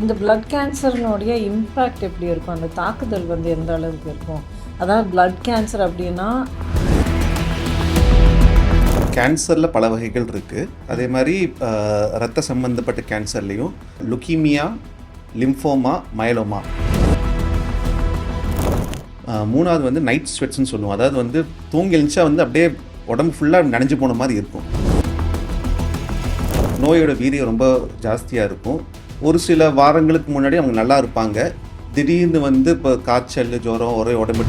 இந்த blood கேன்சர்னுடைய impact எப்படி இருக்கும், அந்த தாக்குதல் வந்து எந்த அளவுக்கு இருக்கும்? அதாவது பிளட் கேன்சர் அப்படின்னா கேன்சரில் பல வகைகள் இருக்குது. அதே மாதிரி இரத்த சம்பந்தப்பட்ட கேன்சர்லேயும் லுக்கீமியா, லிம்ஃபோமா, மயலோமா. மூணாவது வந்து நைட் ஸ்வெட்ஸ்ன்னு சொல்லுவோம். அதாவது வந்து தூங்கி எழுந்துச்சா வந்து அப்படியே உடம்பு ஃபுல்லாக நனைஞ்சு போன மாதிரி இருக்கும். நோயோட வீரியம் ரொம்ப ஜாஸ்தியாக இருக்கும். ஒரு சில வாரங்களுக்கு முன்னாடி அவங்க நல்லா இருப்பாங்க. திடீர்னு வந்து இப்போ காய்ச்சல், ஜுரம், ஒரே உடம்பு.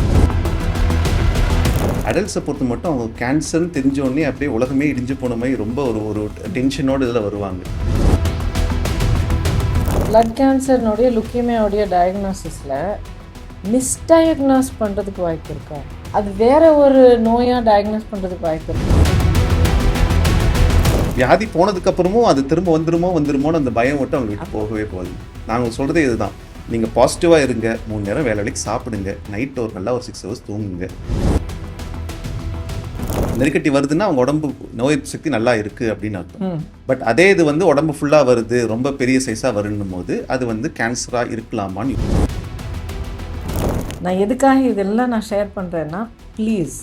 அடல்ட்ஸை பொறுத்து மட்டும் அவங்க கேன்சர்னு தெரிஞ்சோடனே அப்படியே உலகமே இடிஞ்சு போன மாதிரி ரொம்ப ஒரு டென்ஷனோடு இதில் வருவாங்க. பிளட் கேன்சர்னுடைய லுக்கீமியாவுடைய டயக்னோசிஸில் மிஸ்டயக்னோஸ் பண்ணுறதுக்கு வாய்ப்பு இருக்கா? அது வேற ஒரு நோயாக டயக்னோஸ் பண்ணுறதுக்கு வாய்ப்பு இருக்கா? வியாதி போனதுக்கப்புறமும் அது திரும்ப வந்துருமோன்னு அந்த பயம் மட்டும் அவங்க விட்டு போகவே போகுது. நாங்கள் சொல்கிறதே இதுதான், நீங்கள் பாசிட்டிவாக இருங்க, 3 நேரம் வேலை வேலைக்கு சாப்பிடுங்க, நைட் ஒரு நல்லா ஒரு 6 hours தூங்குங்க. நெருக்கட்டி வருதுன்னா அவங்க உடம்பு நோய் சக்தி நல்லா இருக்குது அப்படின்னு அர்த்தம். பட் அதே இது வந்து உடம்பு ஃபுல்லாக வருது, ரொம்ப பெரிய சைஸாக வருன்னும் போது அது வந்து கேன்சராக இருக்கலாமான்னு. நான் எதுக்காக இதெல்லாம் நான் ஷேர் பண்ணுறேன்னா, ப்ளீஸ்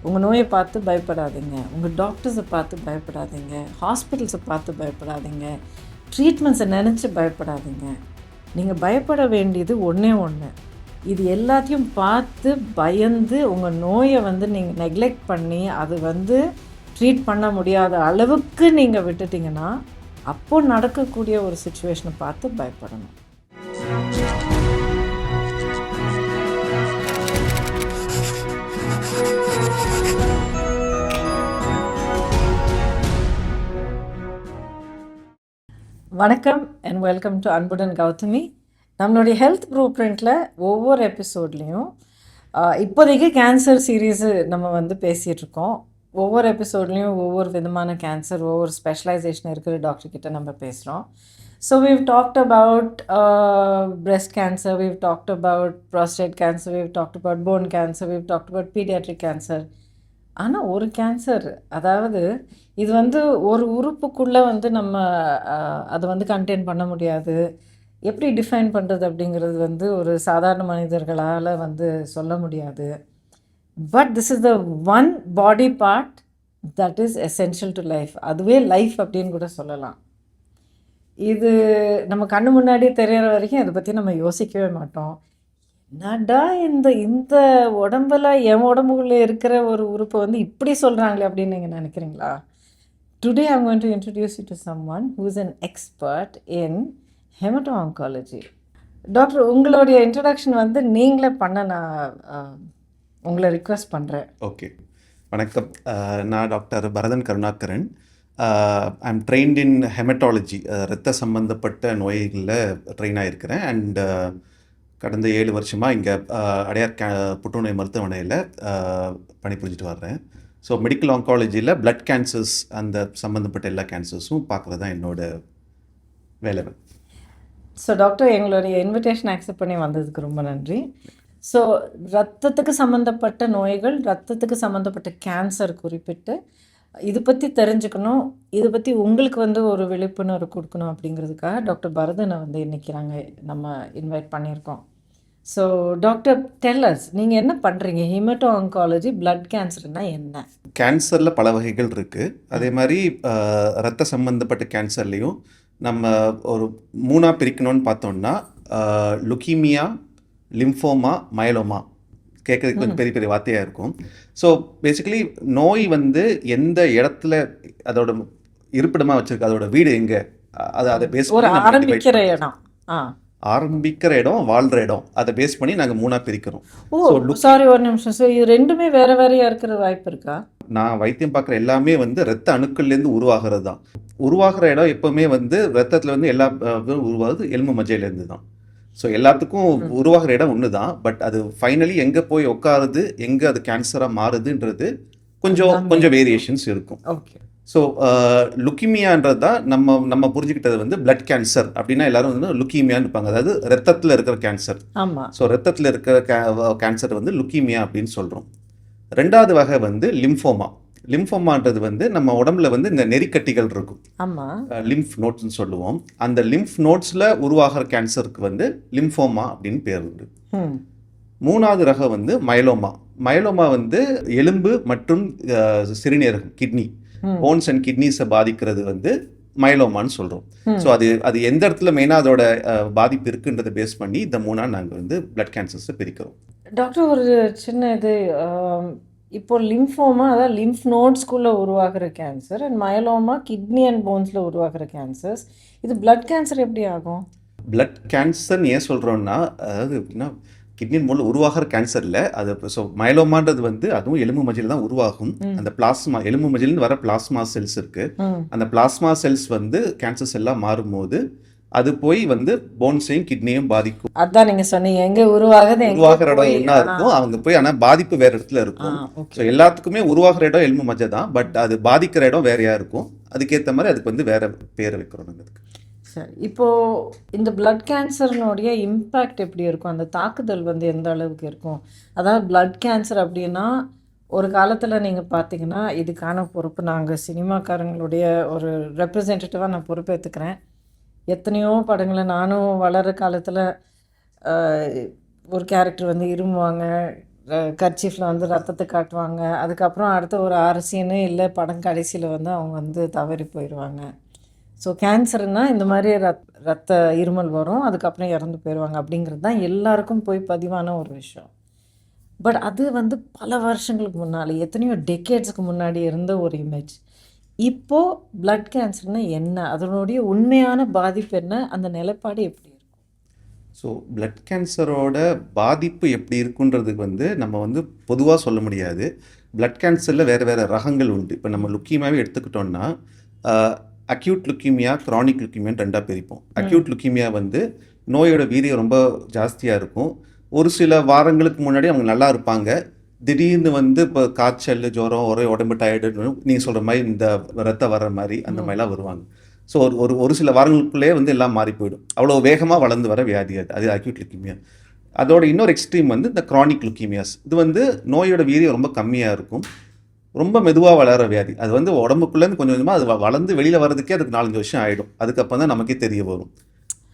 உங்கள் நோயை பார்த்து பயப்படாதீங்க, உங்கள் டாக்டர்ஸை பார்த்து பயப்படாதீங்க, ஹாஸ்பிட்டல்ஸை பார்த்து பயப்படாதீங்க, ட்ரீட்மெண்ட்ஸை நினச்சி பயப்படாதீங்க. நீங்கள் பயப்பட வேண்டியது ஒன்றே ஒன்று, இது எல்லாத்தையும் பார்த்து பயந்து உங்கள் நோயை வந்து நீங்கள் நெக்லெக்ட் பண்ணி அது வந்து ட்ரீட் பண்ண முடியாத அளவுக்கு நீங்கள் விட்டுட்டிங்கன்னா அப்போது நடக்கக்கூடிய ஒரு சுச்சுவேஷனை பார்த்து பயப்படணும். வணக்கம் அண்ட் வெல்கம் டு அன்புடன் கௌதமி. நம்மளுடைய ஹெல்த் ப்ளூ பிரிண்டில் ஒவ்வொரு எபிசோட்லேயும் இப்போதைக்கு கேன்சர் சீரீஸு நம்ம வந்து பேசிகிட்ருக்கோம். ஒவ்வொரு எபிசோட்லேயும் ஒவ்வொரு விதமான கேன்சர், ஒவ்வொரு ஸ்பெஷலைசேஷன் இருக்கிற டாக்டர்கிட்ட நம்ம பேசுகிறோம். So we've talked about breast cancer, we've talked about prostate cancer, we've talked about bone cancer, we've talked about pediatric cancer. ஆனால் ஒரு கேன்சர், அதாவது இது வந்து ஒரு உறுப்புக்குள்ளே வந்து நம்ம அதை வந்து கண்டெயின் பண்ண முடியாது. எப்படி டிஃபைன் பண்ணுறது அப்படிங்கிறது வந்து ஒரு சாதாரண மனிதர்களால் வந்து சொல்ல முடியாது. But this is the one body part that is essential to life. அதுவே லைஃப் அப்படின்னு கூட சொல்லலாம். இது நம்ம கண்ணு முன்னாடி தெரியற வரைக்கும் இதை பற்றி நம்ம யோசிக்கவே மாட்டோம். என்னடா இந்த உடம்புல என் உடம்புக்குள்ளே இருக்கிற ஒரு உறுப்பை வந்து இப்படி சொல்கிறாங்களே அப்படின்னு நீங்கள் நினைக்கிறீங்களா? Today I'm going to introduce you to someone who is an expert in haemato oncology. Doctor, உங்களுடைய இன்ட்ரடக்ஷன் வந்து நீங்களே பண்ண நான் உங்களை ரிக்வெஸ்ட் பண்ணுறேன். ஓகே, வணக்கம். நான் doctor Bharathan Karunakaran. I am trained in haematology, இரத்த சம்பந்தப்பட்ட நோய்களில் ட்ரெயின் ஆகிருக்கிறேன். அண்ட் கடந்த 7 வருஷமாக இங்கே அடையார் புற்றுநோய் மருத்துவமனையில் பணிபுரிஞ்சிட்டு வர்றேன். ஸோ மெடிக்கல் ஆங்காலஜியில் பிளட் கேன்சர்ஸ், அந்த சம்மந்தப்பட்ட எல்லா கேன்சர்ஸும் பார்க்குறது தான் என்னோட வேலை. ஸோ டாக்டர், எங்களுடைய இன்விடேஷன் அக்செப்ட் பண்ணி வந்ததுக்கு ரொம்ப நன்றி. ஸோ ரத்தத்துக்கு சம்மந்தப்பட்ட நோய்கள், ரத்தத்துக்கு சம்மந்தப்பட்ட கேன்சர் குறிப்பிட்டு இது பற்றி தெரிஞ்சுக்கணும், இது பற்றி உங்களுக்கு வந்து ஒரு விழிப்புணர்வு கொடுக்கணும் அப்படிங்கிறதுக்காக டாக்டர் பரதனை வந்து இன்றைக்கி நாங்கள் நம்ம இன்வைட் பண்ணியிருக்கோம். ஸோ டாக்டர், டெல் அஸ், நீங்கள் என்ன பண்ணுறீங்க? ஹெமட்டோ-ஆங்காலஜி, பிளட் கேன்சர்னால் என்ன? கேன்சரில் பல வகைகள் இருக்குது. அதே மாதிரி இரத்த சம்மந்தப்பட்ட கேன்சர்லேயும் நம்ம ஒரு 3ஆக பிரிக்கணும்னு பார்த்தோம்னா, லுக்கீமியா, லிம்ஃபோமா, மயலோமா. கேட்குறதுக்கு கொஞ்சம் பெரிய பெரிய வார்த்தையாக இருக்கும். ஸோ பேசிக்கலி நோய் வந்து எந்த இடத்துல அதோட இருப்பிடமாக வச்சுருக்கு, அதோட வீடு எங்கே, அதை பேஸ் பண்ணி ஆரம்பிக்கிற இடம், வாழ்கிற இடம், அதை பேஸ் பண்ணி நாங்கள் 3ஆக பிரிக்கிறோம். சாரி, ஒரு நிமிஷம். ஸோ இது ரெண்டுமே வேறு வேறையாக இருக்கிற வாய்ப்பு இருக்கா? நான் வைத்தியம் பார்க்குற எல்லாமே வந்து இரத்த அணுக்கள்லேருந்து உருவாகிறது தான். உருவாகிற இடம் எப்போவுமே வந்து ரத்தத்தில் வந்து எல்லா உருவாகுது எலும்பு மஜ்ஜையிலேருந்து தான். ஸோ எல்லாத்துக்கும் உருவாகிற இடம் ஒன்று தான். பட் அது ஃபைனலி எங்கே போய் உட்காருது, எங்கே அது கேன்சராக மாறுதுன்றது கொஞ்சம் வேரியேஷன்ஸ் இருக்கும். ஓகே. ஸோ லுக்கீமியான்றது தான் நம்ம புரிஞ்சுக்கிட்டது வந்து பிளட் கேன்சர் அப்படின்னா எல்லாரும் வந்து லுக்கீமியான்னு இருப்பாங்க, அதாவது ரத்தத்தில் இருக்கிற கேன்சர். ஆமாம். ஸோ ரத்தத்தில் இருக்கிற கேன்சர் வந்து லுக்கீமியா அப்படின்னு சொல்கிறோம். 2வது வகை வந்து லிம்ஃபோமா. லிம்ஃபோமான்றது வந்து நம்ம உடம்புல வந்து இந்த நெறிக்கட்டிகள் இருக்கும், ஆமாம். லிம்ஃப் நோட்ஸ்னு சொல்லுவோம். அந்த லிம்ஃப் நோட்ஸில் உருவாகிற கேன்சருக்கு வந்து லிம்ஃபோமா அப்படின்னு பேர் உண்டு. ம். மூணாவது ரகம் வந்து மயலோமா. மயலோமா வந்து எலும்பு மற்றும் சிறுநீரகம், கிட்னி, போன்ஸ் அண்ட் கிட்னிஸை பாதிக்கிறது வந்து மயலோமான்னு சொல்கிறோம். ஸோ அது எந்த இடத்துல மெயினாக அதோட பாதிப்பு இருக்குன்றதை பேஸ் பண்ணி இந்த மூணாக நாங்கள் வந்து பிளட் கேன்சர்ஸை பிரிக்கிறோம். டாக்டர், ஒரு சின்ன இது, இப்போ லிம்ஃபோமா அதாவது லிம்ஃப் நோட்ஸ்குள்ளே உருவாகிற கேன்சர், அண்ட் மயலோமா கிட்னி அண்ட் போன்ஸில் உருவாகிற கேன்சர்ஸ். இது பிளட் கேன்சர் எப்படி ஆகும்? பிளட் கேன்சர்னு ஏன் சொல்கிறோன்னா, அதாவது எப்படின்னா கிட்னியின் மூலம் உருவாகிற கேன்சர் இல்லை அது. ஸோ மயலோமான்றது வந்து அதுவும் எலும்பு மஜ்ஜையில் தான் உருவாகும். அந்த பிளாஸ்மா, எலும்பு மஜ்ஜையிலேருந்து வர பிளாஸ்மா செல்ஸ் இருக்குது. அந்த பிளாஸ்மா செல்ஸ் வந்து கேன்சர் செல்லாக மாறும்போது அது போய் வந்து போன்ஸையும் கிட்னியும் பாதிக்கும். அதான் நீங்கள் சொன்னீங்க, எங்கே உருவாகுது, உருவாகிற இடம் ஒன்றா இருக்கும், அவங்க போய் ஆனால் பாதிப்பு வேறு இடத்துல இருக்கும். ஸோ எல்லாத்துக்குமே உருவாகிற இடம் எலும்பு மஜ்ஜை தான், பட் அது பாதிக்கிற இடம் வேறையாக இருக்கும். அதுக்கேற்ற மாதிரி அதுக்கு வந்து வேறு பேர் வைக்கிறோம் நாங்கள் அதுக்கு. சரி, இப்போது இந்த பிளட் கேன்சர்னுடைய இம்பேக்ட் எப்படி இருக்கும், அந்த தாக்குதல் வந்து எந்த அளவுக்கு இருக்கும்? அதாவது பிளட் கேன்சர் அப்படின்னா ஒரு காலத்தில் நீங்கள் பார்த்தீங்கன்னா இதுக்கான பொறுப்பு நாங்கள் சினிமாக்காரங்களுடைய ஒரு ரெப்ரசன்டேட்டிவாக நான் பொறுப்பேற்றுக்கிறேன். எத்தனையோ படங்களை நானும் வளர காலத்தில் ஒரு கேரக்டர் வந்து இருமுவாங்க, கர்ச்சீஃபில் வந்து ரத்தத்தை காட்டுவாங்க, அதுக்கப்புறம் அடுத்த ஒரு 6 சீனு இல்லை படம் கடைசியில் வந்து அவங்க வந்து தவறி போயிடுவாங்க. ஸோ கேன்சர்னால் இந்த மாதிரி ரத்த இருமல் வரும், அதுக்கப்புறம் இறந்து போயிடுவாங்க அப்படிங்கிறது தான் எல்லாருக்கும் போய் பதிவான ஒரு விஷயம். பட் அது வந்து பல வருஷங்களுக்கு முன்னாடி, எத்தனையோ டெக்கேட்ஸுக்கு முன்னாடி இருந்த ஒரு இமேஜ். இப்போது பிளட் கேன்சர்னால் என்ன, அதனுடைய உண்மையான பாதிப்பு என்ன, அந்த நிலைப்பாடு எப்படி இருக்கும்? ஸோ பிளட் கேன்சரோட பாதிப்பு எப்படி இருக்குன்றதுக்கு வந்து நம்ம வந்து பொதுவாக சொல்ல முடியாது. பிளட் கேன்சரில் வேறு வேறு ரகங்கள் உண்டு. இப்போ நம்ம லுக்கீமியாவே எடுத்துக்கிட்டோம்னா அக்யூட் லுக்கீமியா, க்ரானிக் லுக்கீமியான்னு ரெண்டாக பிரிப்போம். அக்யூட் லுக்கீமியா வந்து நோயோட வீரியம் ரொம்ப ஜாஸ்தியாக இருக்கும். ஒரு சில வாரங்களுக்கு முன்னாடி அவங்க நல்லா இருப்பாங்க, திடீர்னு வந்து இப்போ காய்ச்சல், ஜுரம், ஒரே உடம்பு டயர்டுன்னு நீங்கள் சொல்கிற மாதிரி இந்த ரத்தம் வர்ற மாதிரி அந்த மாதிரிலாம் வருவாங்க. ஸோ ஒரு சில வாரங்களுக்குள்ளேயே வந்து எல்லாம் மாறி போயிடும். அவ்வளோ வேகமாக வளர்ந்து வர வியாதி அது அக்யூட் லுக்கீமியா. அதோட இன்னொரு எக்ஸ்ட்ரீம் வந்து இந்த க்ரானிக் லுக்கீமியாஸ். இது வந்து நோயோட வீரியம் ரொம்ப கம்மியாக இருக்கும், ரொம்ப மெதுவாக வளர வியாதி. அது வந்து உடம்புக்குள்ளேருந்து கொஞ்சம் கொஞ்சமாக அது வளர்ந்து வெளியில் வர்றதுக்கே அதுக்கு 4-5 வருஷம் ஆகிடும். அதுக்கப்புறம் தான் நமக்கே தெரிய வரும்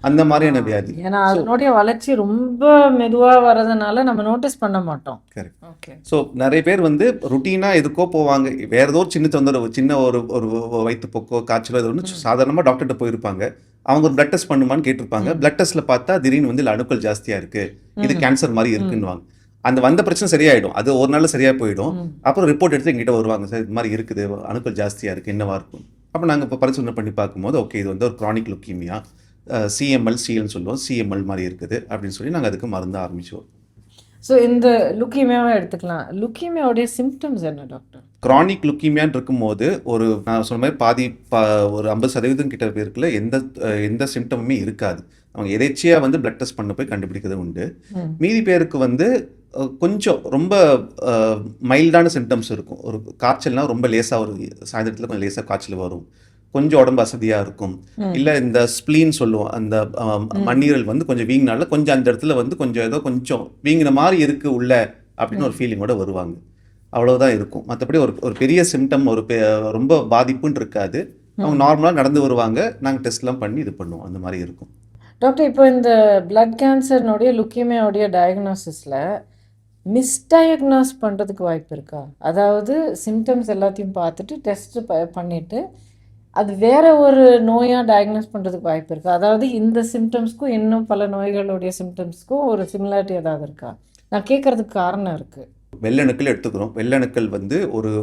அந்த மாதிரியான வியாதி. ஏன்னா அதனுடைய வளர்ச்சி ரொம்ப மெதுவாக வர்றதுனால நம்ம நோட்டீஸ் பண்ண மாட்டோம். கரெக்ட். ஓகே. ஸோ நிறைய பேர் வந்து ருட்டீனாக எதுக்கோ போவாங்க, வேறு ஏதோ ஒரு சின்ன தொந்தரவு, சின்ன ஒரு வயிற்றுப்போக்கோ காய்ச்சலோ இது ஒன்று சாதாரணமாக டாக்டர்கிட்ட போயிருப்பாங்க. அவங்க ஒரு பிளட் டெஸ்ட் பண்ணுமான்னு கேட்டிருப்பாங்க. பிளட் டெஸ்ட்டில் பார்த்தா திடீர்னு வந்து அணுக்கள் ஜாஸ்தியாக இருக்குது, இது கேன்சர் மாதிரி இருக்குன்னுவாங்க. அந்த வந்த பிரச்சனை சரியாயிடும், அது ஒரு நாள் சரியாக போயிடும். அப்புறம் ரிப்போர்ட் எடுத்து எங்கிட்ட வருவாங்க, சார் இது மாதிரி இருக்குது, அணுக்கள் ஜாஸ்தியாக இருக்குது, என்னவா இருக்கும். அப்போ நாங்கள் இப்போ பரிசோதனை பண்ணி பார்க்கும்போது ஓகே இது வந்து ஒரு க்ரானிக் லுக்கீமியா, சிஎம்எல் சிஎல்னு சொல்லுவோம், சிஎம்எல் மாதிரி இருக்குது அப்படின்னு சொல்லி நாங்கள் அதுக்கு மருந்து ஆரம்பிச்சோம். ஸோ இந்த லுக்கீமியாவை எடுத்துக்கலாம். லுக்கீமியாவுடைய சிம்டம்ஸ் என்ன டாக்டர்? க்ரானிக் லுக்கீமியான்னு இருக்கும்போது ஒரு நான் சொன்ன மாதிரி ஒரு 50% கிட்ட பேருக்குள்ள எந்த சிம்டமுமே இருக்காது. அவங்க எதேச்சியாக வந்து பிளட் டெஸ்ட் பண்ண போய் கண்டுபிடிக்கிறது உண்டு. மீதி பேருக்கு வந்து கொஞ்சம் ரொம்ப மைல்டான சிம்டம்ஸ் இருக்கும். ஒரு காய்ச்சல்னால் ரொம்ப லேசாக, ஒரு சாயந்தரத்தில் கொஞ்சம் லேசாக காய்ச்சல் வரும், கொஞ்சம் உடம்பு அசதியாக இருக்கும். இல்லை இந்த ஸ்ப்ளீன் சொல்லுவோம், அந்த மண்ணீரல் வந்து கொஞ்சம் வீங்கினால கொஞ்சம் அந்த இடத்துல வந்து கொஞ்சம் ஏதோ கொஞ்சம் வீங்கின மாதிரி இருக்குது உள்ள அப்படின்னு ஒரு ஃபீலிங்கோட வருவாங்க. அவ்வளோதான் இருக்கும். மற்றபடி ஒரு பெரிய சிம்டம், ரொம்ப பாதிப்புன்னு இருக்காது. அவங்க நார்மலாக நடந்து வருவாங்க, நாங்கள் டெஸ்ட்லாம் பண்ணி இது பண்ணுவோம், அந்த மாதிரி இருக்கும். டாக்டர், இப்போ இந்த பிளட் கேன்சர்னுடைய லுக்கீமியாவுடைய டயக்னோசிஸில் மிஸ்டயக்னாஸ் பண்ணுறதுக்கு வாய்ப்பு இருக்கா? அதாவது சிம்டம்ஸ் எல்லாத்தையும் பார்த்துட்டு டெஸ்ட்டு பண்ணிவிட்டு அது வேறு ஒரு நோயாக டயக்னோஸ் பண்ணுறதுக்கு வாய்ப்பு இருக்கா? அதாவது இந்த சிம்டம்ஸ்க்கும் இன்னும் பல நோய்களுடைய சிம்டம்ஸ்க்கும் ஒரு சிமிலாரிட்டி ஏதாவது இருக்கா? நான் கேட்குறதுக்கு காரணம் இருக்குது. வெள்ளணுக்கள் எடுத்துக்கிறோம். வெள்ளணுக்கள் வந்து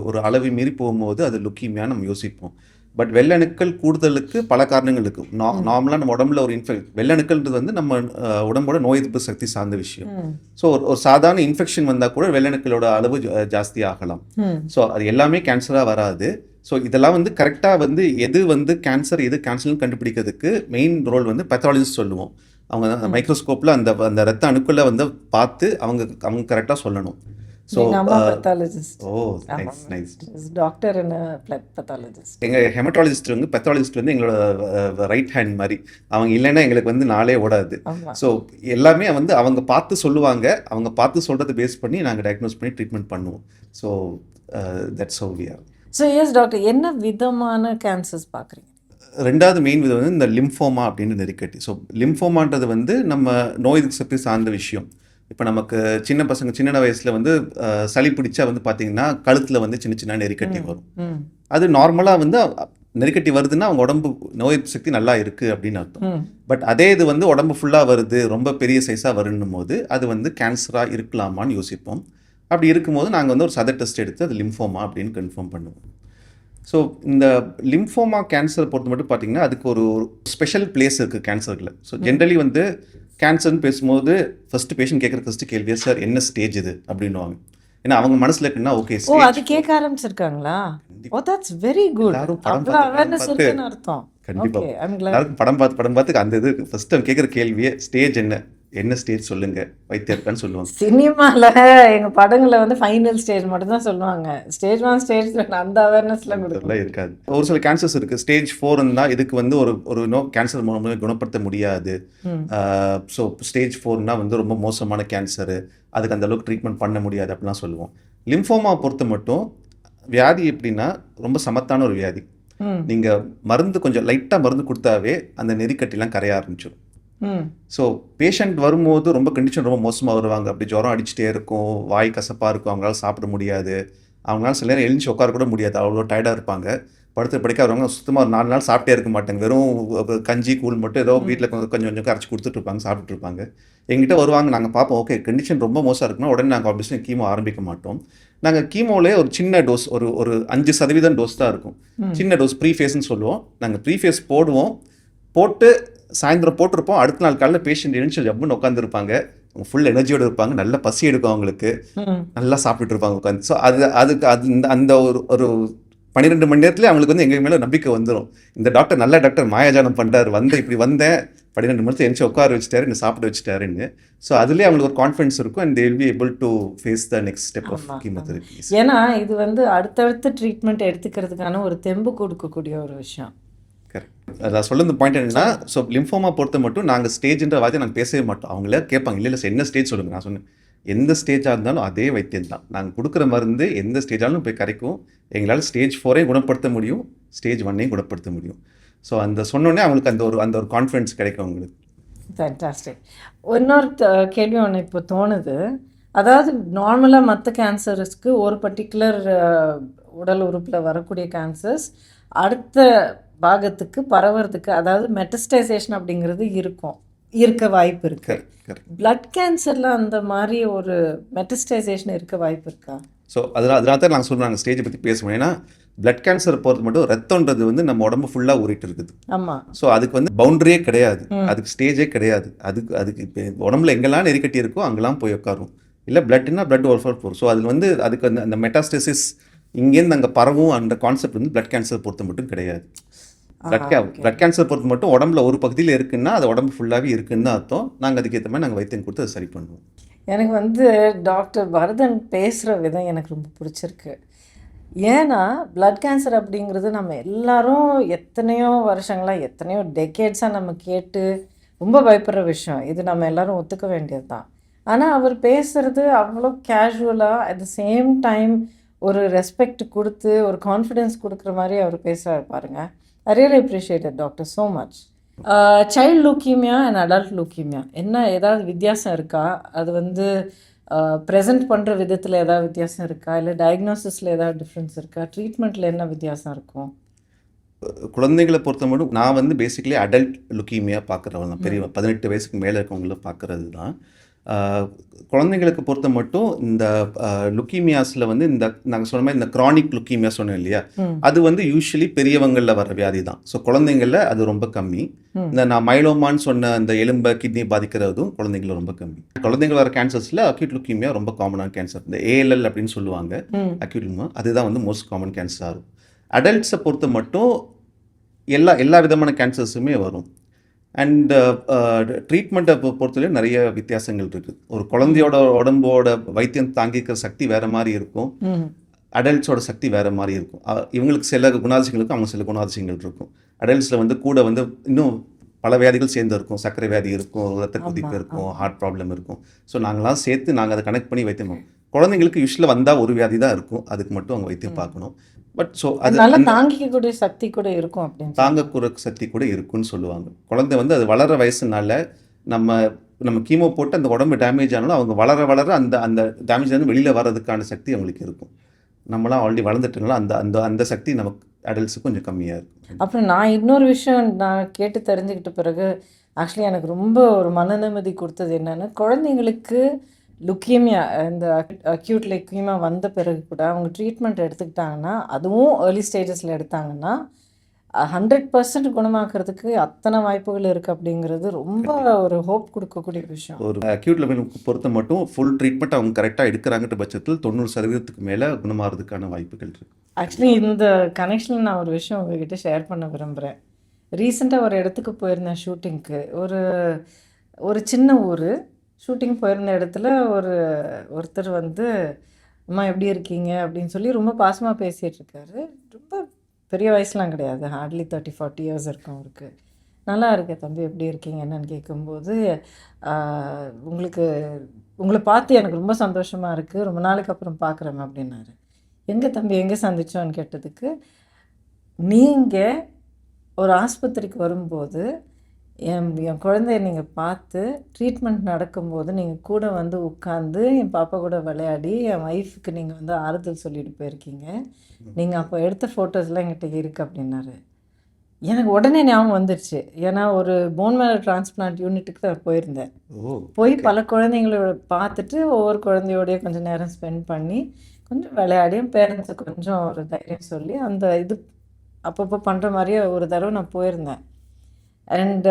ஒரு அளவை மீறி போகும்போது அது லுக்கீமியா நம்ம யோசிப்போம். பட் வெள்ளணுக்கள் கூடுதலுக்கு பல காரணங்கள் இருக்குது. நார்மலாக நம்ம உடம்புல ஒரு வெள்ளணுக்கள்ன்றது வந்து நம்ம உடம்போட நோய் எதிர்ப்பு சக்தி சார்ந்த விஷயம். ஸோ ஒரு சாதாரண இன்ஃபெக்ஷன் வந்தால் கூட வெள்ளணுக்களோட அளவு ஜாஸ்தி ஆகலாம். ஸோ அது எல்லாமே கேன்சராக வராது. ஸோ இதெல்லாம் வந்து கரெக்டாக வந்து எது வந்து கேன்சர் எது கேன்சர்னு கண்டுபிடிக்கிறதுக்கு மெயின் ரோல் வந்து பெத்தாலஜிஸ்ட் சொல்லுவோம். அவங்க மைக்ரோஸ்கோப்பில் அந்த ரத்த அணுக்களை வந்து பார்த்து அவங்க கரெக்டாக சொல்லணும். ஸோ டாக்டர் பெத்தாலஜிஸ்ட், எங்கள் ஹெமட்டாலஜிஸ்ட் வந்து பெத்தாலஜிஸ்ட் வந்து எங்களோட ரைட் ஹேண்ட் மாதிரி. அவங்க இல்லைன்னா எங்களுக்கு வந்து நாளே ஓடாது. ஸோ எல்லாமே வந்து அவங்க பார்த்து சொல்லுவாங்க, அவங்க பார்த்து சொல்கிறத பேஸ் பண்ணி நாங்கள் டயக்னோஸ் பண்ணி ட்ரீட்மெண்ட் பண்ணுவோம். So that's how we are. So yes doctor, என்ன விதமான கேன்சர்ஸ் பார்க்குறீங்க? ரெண்டாவது மெயின் விதம் வந்து இந்த லிம்ஃபோமா அப்படின்னு நெருக்கட்டி. ஸோ லிம்ஃபோமான்றது வந்து நம்ம நோய் எதிர்ப்பு சக்தி சார்ந்த விஷயம். இப்போ நமக்கு சின்ன பசங்க சின்ன வயசில் வந்து சளி பிடிச்சா வந்து பார்த்தீங்கன்னா கழுத்தில் வந்து சின்ன சின்ன நெருக்கட்டி வரும். ம் அது நார்மலாக வந்து நெருக்கட்டி வருதுன்னா அவங்க உடம்பு நோய் எதிர்ப்பு சக்தி நல்லா இருக்குது அப்படின்னு அர்த்தம். ம் பட் அதே இது வந்து உடம்பு ஃபுல்லாக வருது, ரொம்ப பெரிய சைஸாக வருன்னும் போது அது வந்து கேன்சராக இருக்கலாமான்னு யோசிப்போம். அப்படி இருக்கும்போது நாங்கள் வந்து ஒரு சத டெஸ்ட் எடுத்து அது லிம்ஃபோமா அப்படின்னு கன்ஃபார்ம் பண்ணுவோம். ஸோ இந்த லிம்ஃபோமா கேன்சரை பொறுத்த மட்டும் பார்த்தீங்கன்னா அதுக்கு ஒரு ஸ்பெஷல் பிளேஸ் இருக்குது கேன்சரில். ஸோ ஜென்ரலி வந்து கேன்சர்னு பேசும்போது ஃபஸ்ட்டு பேஷண்ட் கேட்குற ஃபஸ்ட்டு கேள்வியாக சார் என்ன ஸ்டேஜ் இது அப்படின்னுவாங்க. ஏன்னா அவங்க மனசில் இருக்குன்னா ஓகே ஓ, அது கேட்க ஆரம்பிச்சிருக்காங்களா? ஓ, தட்ஸ் வெரி குட். எல்லாரும் படம் அவ்வளோ பார்த்து அவேர்னஸ் இருக்குன்னு அர்த்தம். கண்டிப்பாக ஓகே, ஐம் கிளாட். எல்லாருக்கும் படம் பார்த்து அந்த இது ஃபஸ்ட்டு அவங்க கேட்குற கேள்வியே ஸ்டேஜ் என்ன ஸ்டேஜ் சொல்லுங்கள் வைத்தியம் இருக்கான்னு சொல்லுவாங்க. சினிமாவில் எங்கள் படங்களில் வந்து ஃபைனல் ஸ்டேஜ் மட்டும் தான் சொல்லுவாங்க. ஸ்டேஜ் 1 ஸ்டேஜ் 2 அந்த அவேர்னஸ்லாம் கொடுக்கும். அதெல்லாம் இருக்காது. ஒரு சில கேன்சர்ஸ் இருக்குது ஸ்டேஜ் 4 இருந்தால் இதுக்கு வந்து ஒரு கேன்சர் மூலமாக குணப்படுத்த முடியாது. ஸோ ஸ்டேஜ் 4னா வந்து ரொம்ப மோசமான கேன்சரு, அதுக்கு அந்த அளவுக்கு ட்ரீட்மெண்ட் பண்ண முடியாது அப்படிலாம் சொல்லுவோம். லிம்ஃபோமா பொறுத்த மட்டும் வியாதி எப்படின்னா ரொம்ப சமத்தான ஒரு வியாதி. நீங்கள் மருந்து கொஞ்சம் லைட்டாக மருந்து கொடுத்தாவே அந்த நெறிக்கட்டிலாம் கரைய ஆரம்பிச்சிடும். ஸோ பேஷண்ட் வரும்போது ரொம்ப கண்டிஷன் ரொம்ப மோசமாக வருவாங்க. அப்படி ஜுரம் அடிச்சுட்டே இருக்கும், வாய் கசப்பாக இருக்கும், அவங்களால சாப்பிட முடியாது, அவங்களால சில நேரம் எழுந்துச்சு உட்கார கூட முடியாது, அவ்வளோ டயர்டாக இருப்பாங்க. படுத்து படிக்க வரவங்க சுத்தமாக ஒரு 4 நாள் சாப்பிட்டே இருக்க மாட்டாங்க. வெறும் கஞ்சி கூழ் மட்டும் ஏதோ வீட்டில் கொஞ்சம் கொஞ்சம் கரைச்சி கொடுத்துட்ருப்பாங்க, சாப்பிட்டுருப்பாங்க. எங்கிட்ட வருவாங்க, நாங்கள் பார்ப்போம் ஓகே கண்டிஷன் ரொம்ப மோசமாக இருக்குன்னா உடனே நாங்கள் ஆப்வியஸ்லி கீமோ ஆரம்பிக்க மாட்டோம். நாங்கள் கீமோலே ஒரு சின்ன டோஸ் ஒரு 5% டோஸ் தான் இருக்கும். சின்ன டோஸ் ப்ரீ ஃபேஸ்ன்னு சொல்லுவோம். நாங்கள் ப்ரீ ஃபேஸ் போடுவோம், போட்டு சாயந்தரம் போட்டிருப்போம். அடுத்த நாள் காலையில் பேஷண்ட் எழுந்து ஜம்முன்னு உட்காந்துருப்பாங்க, ஃபுல் எனர்ஜியோடு இருப்பாங்க, நல்ல பசி எடுக்கும் அவங்களுக்கு, நல்லா சாப்பிட்டுட்டு இருப்பாங்க உட்காந்து. ஸோ அதுக்கு அந்த ஒரு 12 மணி நேரத்துலேயே அவங்களுக்கு வந்து எங்கள் மேலே நம்பிக்கை வந்துடும். இந்த டாக்டர் நல்ல டாக்டர் மாயாஜானம் பண்ணுறாரு, இப்படி வந்தேன் 12 மணி நேரத்தில் எழுந்து உட்கார வச்சுட்டாரு, என்ன சாப்பிட வச்சுட்டாருன்னு. ஸோ அதுலேயே அவங்களுக்கு ஒரு கான்ஃபிடன்ஸ் இருக்கும் and they will be able to face the next step of chemotherapy. ஏன்னா இது வந்து அடுத்தடுத்த ட்ரீட்மெண்ட் எடுத்துக்கிறதுக்கான ஒரு தெம்பு கொடுக்கக்கூடிய ஒரு விஷயம். கரெக்ட். அதான் சொல்ல இந்த பாயிண்ட் என்னன்னா, ஸோ லிம்ஃபோமா பொறுத்த மட்டும் நாங்கள் ஸ்டேஜ்ன்ற வார்த்தையை நாங்கள் பேசவே மாட்டோம். அவங்களே கேட்பாங்க இல்லை சார் என்ன ஸ்டேஜ் சொல்லுங்கள். நான் சொன்னேன் எந்த ஸ்டேஜாக இருந்தாலும் அதே வைத்தியம் தான், நாங்கள் கொடுக்குற மருந்து எந்த ஸ்டேஜாலும் போய் கரைக்கும். எங்களால் ஸ்டேஜ் 4 குணப்படுத்த முடியும், ஸ்டேஜ் 1 குணப்படுத்த முடியும். ஸோ அந்த சொன்னோடனே அவங்களுக்கு அந்த ஒரு கான்ஃபிடன்ஸ் கிடைக்கும் அவங்களுக்கு. ஃபேன்டாஸ்டிக். இன்னொரு கேள்வி ஒன்று இப்போ தோணுது. அதாவது நார்மலாக மற்ற கேன்சர்ஸ்க்கு ஒரு பர்டிகுலர் உடல் உறுப்பில் வரக்கூடிய கேன்சர்ஸ் அடுத்த பாகத்துக்கு பரவறதுக்கு, அதாவது மெட்டஸ்டைசேஷன் அப்படிங்கிறது இருக்க வாய்ப்பு இருக்கு. பிளட் கேன்சரில் அந்த மாதிரி ஒரு மெட்டஸ்டைசேஷன் இருக்க வாய்ப்பு இருக்கா? ஸோ அதனால தான் நாங்கள் சொல்கிறாங்க ஸ்டேஜை பற்றி பேசுவோம். ஏன்னா பிளட் கேன்சர் பொறுத்த மட்டும் ரத்தம்ன்றது வந்து நம்ம உடம்பு ஃபுல்லாக ஊறிட்டு இருக்குது. ஆமாம். ஸோ அதுக்கு வந்து பவுண்டரியே கிடையாது, அதுக்கு ஸ்டேஜே கிடையாது. அதுக்கு இப்போ உடம்புல எங்கெல்லாம் நெருக்கட்டி இருக்கோ அங்கெல்லாம் போய் உட்காரும். இல்லை பிளட்னா பிளட் ஓவர் போகும். ஸோ அதில் வந்து அதுக்கு அந்த மெட்டாஸ்டசிஸ் இங்கேருந்து அங்கே பரவும் அந்த கான்செப்ட் வந்து பிளட் கேன்சர் பொறுத்த மட்டும் கிடையாது. பிளட் கேன்சர் பொறுத்த மட்டும் உடம்புல ஒரு பகுதியில் இருக்குன்னா அது உடம்பு ஃபுல்லாகவே இருக்குன்னு தான் அர்த்தம். நாங்கள் அதுக்கேற்ற மாதிரி நாங்கள் வைத்தியம் கொடுத்து அதை சரி பண்ணுவோம். எனக்கு வந்து டாக்டர் பரதன் பேசுகிற விதம் எனக்கு ரொம்ப பிடிச்சிருக்கு. ஏன்னா பிளட் கேன்சர் அப்படிங்கிறது நம்ம எல்லாரும் எத்தனையோ வருஷங்களாக எத்தனையோ டெக்கேட்ஸாக நம்ம கேட்டு ரொம்ப பயப்படுற விஷயம். இது நம்ம எல்லாரும் ஒத்துக்க வேண்டியது தான். ஆனால் அவர் பேசுகிறது அவ்வளோ கேஷுவலாக, அட் த சேம் டைம் ஒரு ரெஸ்பெக்ட் கொடுத்து ஒரு கான்ஃபிடென்ஸ் கொடுக்குற மாதிரி அவர் பேசுகிறார் பாருங்க. I really appreciated doctor so much. Child leukaemia and adult leukaemia என்ன ஏதாவது வித்தியாசம் இருக்கா? அது வந்து ப்ரெசென்ட் பண்ணுற விதத்தில் ஏதாவது வித்தியாசம் இருக்கா? இல்லை டயக்னோசிஸில் ஏதாவது டிஃப்ரென்ஸ் இருக்கா? ட்ரீட்மெண்ட்டில் என்ன வித்தியாசம் இருக்கும்? குழந்தைகளை பொறுத்த மட்டும் நான் வந்து பேசிக்கலி அடல்ட் லுக்கீமியா பார்க்குறவங்க தான், பெரிய 18 வயசுக்கு மேலே இருக்கவங்கள பார்க்குறது தான். குழந்தைங்களுக்கு பொறுத்த மட்டும் இந்த லுக்கீமியாஸில் வந்து இந்த நாங்கள் சொன்ன மாதிரி இந்த க்ரானிக் லுக்கீமியா சொன்னோம் இல்லையா, அது வந்து யூஸ்வலி பெரியவங்களில் வர வியாதி தான். ஸோ குழந்தைங்களில் அது ரொம்ப கம்மி. இந்த நான் மைலோமான்னு சொன்ன அந்த எலும்பை கிட்னி பாதிக்கிறதும் குழந்தைங்கள ரொம்ப கம்மி. குழந்தைங்க வர கேன்சர்ஸில் அக்யூட் லுக்கீமியா ரொம்ப காமனான கேன்சர். இந்த ஏஎல்எல் அப்படின்னு சொல்லுவாங்க, அக்யூட் லுக்கீமியா, அதுதான் வந்து மோஸ்ட் காமன் கேன்சராக இருக்கும். அடல்ட்ஸை பொறுத்த மட்டும் எல்லா விதமான கேன்சர்ஸுமே வரும். அண்ட் ட்ரீட்மெண்ட்டை பொறுத்தவரையும் நிறைய வித்தியாசங்கள் இருக்குது. ஒரு குழந்தையோட உடம்போட வைத்தியம் தாங்கிக்கிற சக்தி வேறு மாதிரி இருக்கும், அடல்ட்ஸோட சக்தி வேறு மாதிரி இருக்கும். இவங்களுக்கு சில குணாதிசயங்கள் இருக்கும், அவங்க சில குணாதிசயங்கள் இருக்கும். அடல்ட்ஸில் வந்து கூட வந்து இன்னும் பல வியாதிகள் சேர்ந்து இருக்கும். சர்க்கரை வியாதி இருக்கும், ரத்த கொதிப்பு இருக்கும், ஹார்ட் ப்ராப்ளம் இருக்கும். ஸோ நாங்களாம் சேர்த்து நாங்கள் அதை கனெக்ட் பண்ணி வைத்தியம். குழந்தைங்களுக்கு யூஸ்வலாக வந்தால் ஒரு வியாதி தான் இருக்கும், அதுக்கு மட்டும் அவங்க வைத்தியம் பார்க்கணும். பட் ஸோ அது நல்லா அந்த தாங்கிக்கக்கூடிய சக்தி கூட இருக்கும் அப்படின்னு தாங்கக்கூட சக்தி கூட இருக்குன்னு சொல்லுவாங்க. குழந்தை வந்து அது வளர வயசுனால நம்ம கீமோ போட்டு அந்த உடம்பு டேமேஜ் ஆனாலும் அவங்க வளர வளர அந்த அந்த டேமேஜ் வந்து வெளியில் வர்றதுக்கான சக்தி அவங்களுக்கு இருக்கும். நம்மளாம் ஆல்ரெடி வளர்ந்துட்டனால அந்த அந்த அந்த சக்தி நமக்கு அடல்ட்ஸுக்கு கொஞ்சம் கம்மியாக இருக்கும். அப்புறம் நான் இன்னொரு விஷயம் நான் கேட்டு தெரிஞ்சுக்கிட்ட பிறகு ஆக்சுவலி எனக்கு ரொம்ப ஒரு மன நிம்மதி கொடுத்தது என்னென்னா, குழந்தைங்களுக்கு லுக்கீமியா இந்த அக்யூட் லுக்கீமியா வந்த பிறகு கூட அவங்க ட்ரீட்மெண்ட் எடுத்துக்கிட்டாங்கன்னா, அதுவும் ஏர்லி ஸ்டேஜஸில் எடுத்தாங்கன்னா 100% குணமாக்குறதுக்கு அத்தனை வாய்ப்புகள் இருக்குது அப்படிங்கிறது ரொம்ப ஒரு ஹோப் கொடுக்கக்கூடிய விஷயம். ஒரு அக்யூட் லெவலுக்கு பொறுத்த மட்டும் ஃபுல் ட்ரீட்மெண்ட் அவங்க கரெக்டாக எடுக்கிறாங்கன்ற பட்சத்தில் 90% மேலே குணமாகிறதுக்கான வாய்ப்புகள் இருக்குது. ஆக்சுவலி இந்த கனெக்ஷனில் நான் ஒரு விஷயம் உங்ககிட்ட ஷேர் பண்ண விரும்புகிறேன். ரீசெண்டாக ஒரு இடத்துக்கு போயிருந்தேன் ஷூட்டிங்க்கு. ஒரு சின்ன ஊர் ஷூட்டிங் போயிருந்த இடத்துல ஒருத்தர் வந்து, அம்மா எப்படி இருக்கீங்க அப்படின்னு சொல்லி ரொம்ப பாசமாக பேசிகிட்டு இருக்காரு. ரொம்ப பெரிய வயசுலாம் கிடையாது, ஹார்ட்லி 30-40 இயர்ஸ் இருக்கும் அவருக்கு. நல்லா இருக்கேன் தம்பி, எப்படி இருக்கீங்க என்னன்னு கேட்கும்போது, உங்களை பார்த்து எனக்கு ரொம்ப சந்தோஷமாக இருக்குது, ரொம்ப நாளைக்கு அப்புறம் பார்க்குறேன் அப்படின்னாரு. எங்கே தம்பி எங்கே சந்திச்சோன்னு கேட்டதுக்கு, நீங்கள் ஒரு ஆஸ்பத்திரிக்கு வரும்போது என் குழந்தைய நீங்கள் பார்த்து ட்ரீட்மெண்ட் நடக்கும்போது நீங்கள் கூட வந்து உட்காந்து என் பாப்பா கூட விளையாடி என் ஒய்ஃபுக்கு நீங்கள் வந்து ஆறுதல் சொல்லிட்டு போயிருக்கீங்க, நீங்கள் அப்போ எடுத்த ஃபோட்டோஸ்லாம் என்கிட்ட இருக்குது அப்படின்னாரு. எனக்கு உடனே ஞாபகம் வந்துடுச்சு. ஏன்னா ஒரு போன் மேரோ டிரான்ஸ்பிளான்ட் யூனிட்டுக்கு தான் போயிருந்தேன். போய் பல குழந்தைங்களோட பார்த்துட்டு ஒவ்வொரு குழந்தையோடய கொஞ்சம் நேரம் ஸ்பெண்ட் பண்ணி கொஞ்சம் விளையாடியும் பேரண்ட்ஸுக்கு கொஞ்சம் ஒரு தைரியம் சொல்லி அந்த இது அப்பப்போ பண்ணுற மாதிரியே ஒரு தடவை நான் போயிருந்தேன். அண்ட்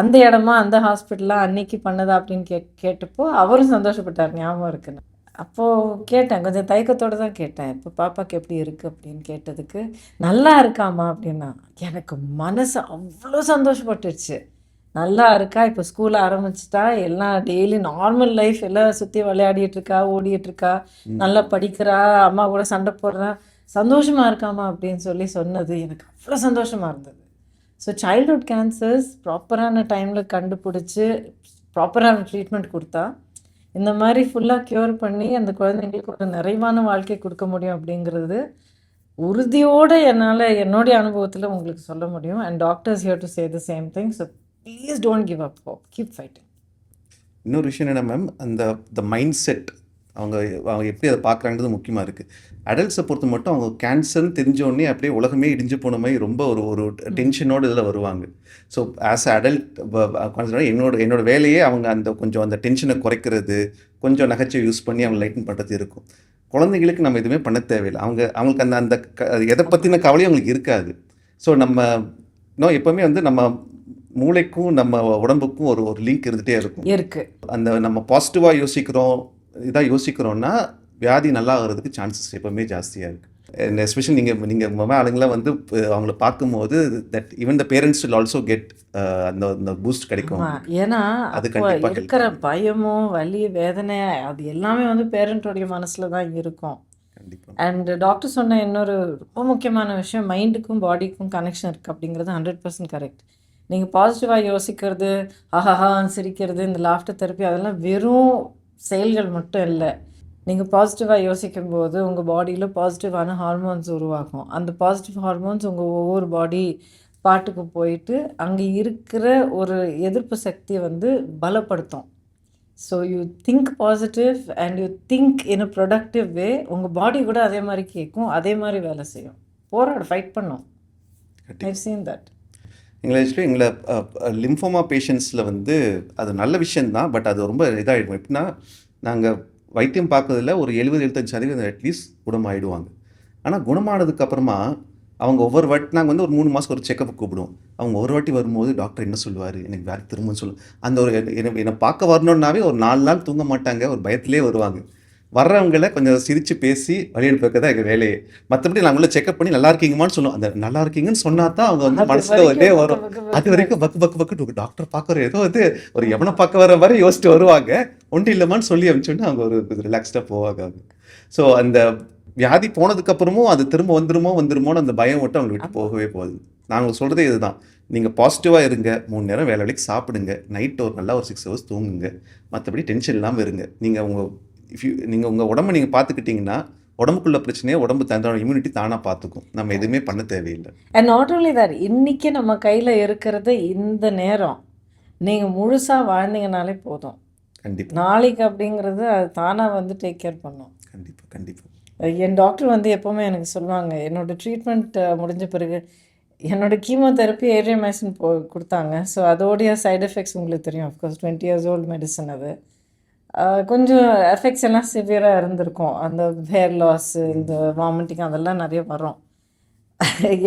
அந்த இடமா அந்த ஹாஸ்பிட்டலாக அன்னைக்கு பண்ணதா அப்படின்னு கேட்டப்போ அவரும் சந்தோஷப்பட்டார், ஞாபகம் இருக்குன்னு. அப்போது கேட்டேன், கொஞ்சம் தயக்கத்தோடு தான் கேட்டேன், இப்போ பாப்பாவுக்கு எப்படி இருக்குது அப்படின்னு கேட்டதுக்கு, நல்லா இருக்காமா அப்படின்னா. எனக்கு மனசு அவ்வளோ சந்தோஷப்பட்டுருச்சு. நல்லா இருக்கா, இப்போ ஸ்கூல் ஆரம்பிச்சிட்டா, எல்லாம் டெய்லி நார்மல் லைஃப் எல்லாம் சுற்றி விளையாடிட்டுருக்கா, ஓடிட்டுருக்கா, நல்லா படிக்கிறா, அம்மா கூட சண்டை போடுறா, சந்தோஷமாக இருக்காமா அப்படின்னு சொன்னது எனக்கு அவ்வளோ சந்தோஷமாக இருந்தது. ஸோ சைல்ட்ஹுட் கேன்சர்ஸ் ப்ராப்பரான டைமில் கண்டுபிடிச்சி ப்ராப்பரான ட்ரீட்மெண்ட் கொடுத்தா இந்த மாதிரி ஃபுல்லாக க்யூர் பண்ணி அந்த குழந்தைங்களுக்கு ஒரு நிறைவான வாழ்க்கை கொடுக்க முடியும் அப்படிங்கிறது உறுதியோடு என்னுடைய அனுபவத்தில் உங்களுக்கு சொல்ல முடியும். And doctors here to say the same thing. So please don't give up hope, keep fighting. இன்னொரு விஷயம் என்ன மேம், அந்த மைண்ட் செட் அவங்க எப்படி அதை பார்க்குறாங்கிறது முக்கியமாக இருக்குது. அடல்ட்ஸை பொறுத்த மட்டும் அவங்க கேன்சர்னு தெரிஞ்சோடனே அப்படியே உலகமே இடிஞ்சு போன மாதிரி ரொம்ப ஒரு டென்ஷனோடு இதில் வருவாங்க. ஸோ ஆஸ் அ அடல்ட் என்னோட வேலையே அவங்க அந்த டென்ஷனை குறைக்கிறது, கொஞ்சம் நகைச்சுவை யூஸ் பண்ணி அவங்க லைட்டன் பண்ணுறது இருக்கும். குழந்தைங்களுக்கு நம்ம எதுவுமே பண்ண தேவையில்லை. அவங்களுக்கு அந்த எதை பற்றின கவலையும் அவங்களுக்கு இருக்காது. ஸோ நம்ம எப்போவுமே வந்து நம்ம மூளைக்கும் நம்ம உடம்புக்கும் ஒரு லிங்க் இருந்துகிட்டே இருக்கும். அந்த நம்ம பாசிட்டிவாக யோசிக்கிறோன்னா வியாதி நல்லா ஆகிறதுக்கு சான்சஸ் எப்போவுமே ஜாஸ்தியாக இருக்குது. அண்ட் எஸ்பெஷலி நீங்கள் ஆளுங்களாம் வந்து அவங்கள பார்க்கும்போது that even the parents will also get அந்த பூஸ்ட் கிடைக்கும். ஏன்னா அது கண்டிப்பாக இருக்கிற பயமும் வலி வேதனை அது எல்லாமே வந்து பேரண்ட்டோடைய மனசில் தான் இருக்கும். அண்ட் டாக்டர் சொன்ன இன்னொரு ரொம்ப முக்கியமான விஷயம், மைண்டுக்கும் பாடிக்கும் கனெக்ஷன் இருக்குது அப்படிங்கிறது 100% கரெக்ட். நீங்கள் பாசிட்டிவாக யோசிக்கிறது, ஆஹாஹா சிரிக்கிறது, இந்த லாஃப்டர் தெரப்பி அதெல்லாம் வெறும் செயல்கள் மட்டும் இல்லை. நீங்கள் பாசிட்டிவாக யோசிக்கும்போது உங்கள் பாடியில் பாசிட்டிவான ஹார்மோன்ஸ் உருவாகும். அந்த பாசிட்டிவ் ஹார்மோன்ஸ் உங்கள் ஒவ்வொரு பாடி பார்ட்டுக்கு போயிட்டு அங்கே இருக்கிற ஒரு எதிர்ப்பு சக்தியை வந்து பலப்படுத்தும். So you think positive and you think in a productive way. உங்கள் பாடி கூட அதே மாதிரி கேட்கும், அதே மாதிரி வேலை செய்யும், ஃபைட் பண்ணும். I've seen that. எங்களை லிம்ஃபோமா பேஷண்ட்ஸில் வந்து அது நல்ல விஷயந்தான். பட் அது ரொம்ப இதாகிடும். எப்படின்னா நாங்கள் வைத்தியம் பார்க்கறதுல ஒரு 70-75% அட்லீஸ்ட் குணமாகிடுவாங்க. ஆனால் குணமானதுக்கப்புறமா அவங்க ஒவ்வொரு வாட்டி நாங்கள் வந்து ஒரு 3 மாதத்துக்கு ஒரு செக்கப் கூப்பிடுவோம். அவங்க ஒரு வாட்டி வரும்போது டாக்டர் என்ன சொல்லுவார், எனக்கு வேறு திரும்பன்னு சொல்லுவோம். அந்த ஒரு என்னை பார்க்க வரணுன்னாவே ஒரு 4 நாள் தூங்க மாட்டாங்க, ஒரு பயத்திலே வருவாங்க. வர்றவங்களை கொஞ்சம் சிரித்து பேசி வழி அனுப்ப தான் எங்கள் வேலையே. மற்றபடி நாங்களும் செக்அப் பண்ணி நல்லா இருக்கீங்கம்மான்னு சொல்லுவோம். அந்த நல்லா இருக்கீங்கன்னு சொன்னால் தான் அவங்க வந்து மனசில் ஒரே வரும். அது வரைக்கும் பக்கு டாக்டர் பார்க்குற ஏதோ வந்து ஒரு எவனை பார்க்க வர மாதிரி யோசிச்சுட்டு வருவாங்க. ஒன்றும் இல்லைம்மான்னு சொல்லி அனுப்பிச்சோன்னா அவங்க ஒரு ரிலாக்ஸ்டாக போவாங்க அவங்க. ஸோ அந்த வியாதி போனதுக்கப்புறமும் அது திரும்ப வந்துருமோன்னு அந்த பயம் மட்டும் அவங்க விட்டு போகவே போகுது. நாங்கள் சொல்கிறதே இதுதான், நீங்கள் பாசிட்டிவாக இருங்க, 3 நேரம் வேலை வேலைக்கு சாப்பிடுங்க, நைட்டு ஒரு நல்லா ஒரு 6 ஹவர்ஸ் தூங்குங்க, மற்றபடி டென்ஷன் இல்லாமல் இருங்க. நீங்கள் நீங்கள் உங்கள் உடம்பை நீங்கள் பார்த்துக்கிட்டிங்கன்னா உடம்புக்குள்ள பிரச்சனையை உடம்பு தன்னோட இம்யூனிட்டி தானாக பார்த்துக்கும். நம்ம எதுவுமே பண்ண தேவையில்லை. அண்ட் நாட் ஓன்லி தட், இன்றைக்கி நம்ம கையில் இருக்கிறது இந்த நேரம் நீங்கள் முழுசாக வாழ்ந்தீங்கனாலே போதும். கண்டிப்பாக நாளைக்கு அப்படிங்கிறது அது தானாக வந்து டேக் கேர் பண்ணும். கண்டிப்பாக கண்டிப்பாக. என் டாக்டர் வந்து எப்போவுமே எனக்கு சொல்லுவாங்க, என்னோடய ட்ரீட்மெண்ட் முடிஞ்ச பிறகு என்னோடய கீமோதெரப்பி ஏரியமைசின் கொடுத்தாங்க. ஸோ அதோடைய சைடு எஃபெக்ட்ஸ் உங்களுக்கு தெரியும். அஃப்கோர்ஸ் 20 years old மெடிசன் அது. கொஞ்சம் எஃபெக்ட்ஸ் எல்லாம் சிவியராக இருந்திருக்கும். அந்த ஹேர் லாஸு, இந்த வாமிட்டிங் அதெல்லாம் நிறைய வரும்.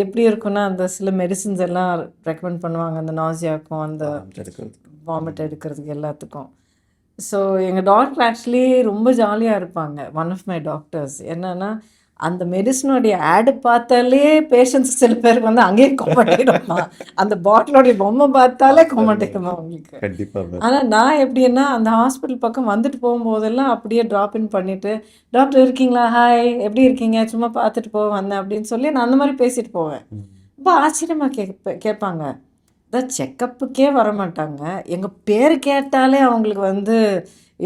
எப்படி இருக்குன்னா, அந்த சில மெடிசின்ஸ் எல்லாம் ரெக்கமெண்ட் பண்ணுவாங்க, அந்த நாசியாக்கும் அந்த வாமிட் எடுக்கிறதுக்கு எல்லாத்துக்கும். ஸோ எங்கள் டாக்டர் ஆக்சுவலி ரொம்ப ஜாலியாக இருப்பாங்க. ஒன் ஆஃப் மை டாக்டர்ஸ் என்னென்னா, அந்த மெடிசனுடைய ஆடு பார்த்தாலே பேஷண்ட்ஸ் சில பேருக்கு வந்து அங்கேயே கொமட்டிடுமா, அந்த பாட்டிலோடைய பொம்மை பார்த்தாலே கொமட்டிடுமா உங்களுக்கு. கண்டிப்பாக. ஆனால் நான் எப்படின்னா, அந்த ஹாஸ்பிட்டல் பக்கம் வந்துட்டு போகும்போதெல்லாம் அப்படியே ட்ராப் இன் பண்ணிவிட்டு, டாக்டர் இருக்கீங்களா, ஹாய் எப்படி இருக்கீங்க, சும்மா பார்த்துட்டு போக வந்தேன் அப்படின்னு சொல்லி நான் அந்த மாதிரி பேசிட்டு போவேன். ரொம்ப ஆச்சரியமாக கேட்பாங்க. அதான் செக்கப்புக்கே வரமாட்டாங்க, எங்கள் பேர் கேட்டாலே அவங்களுக்கு வந்து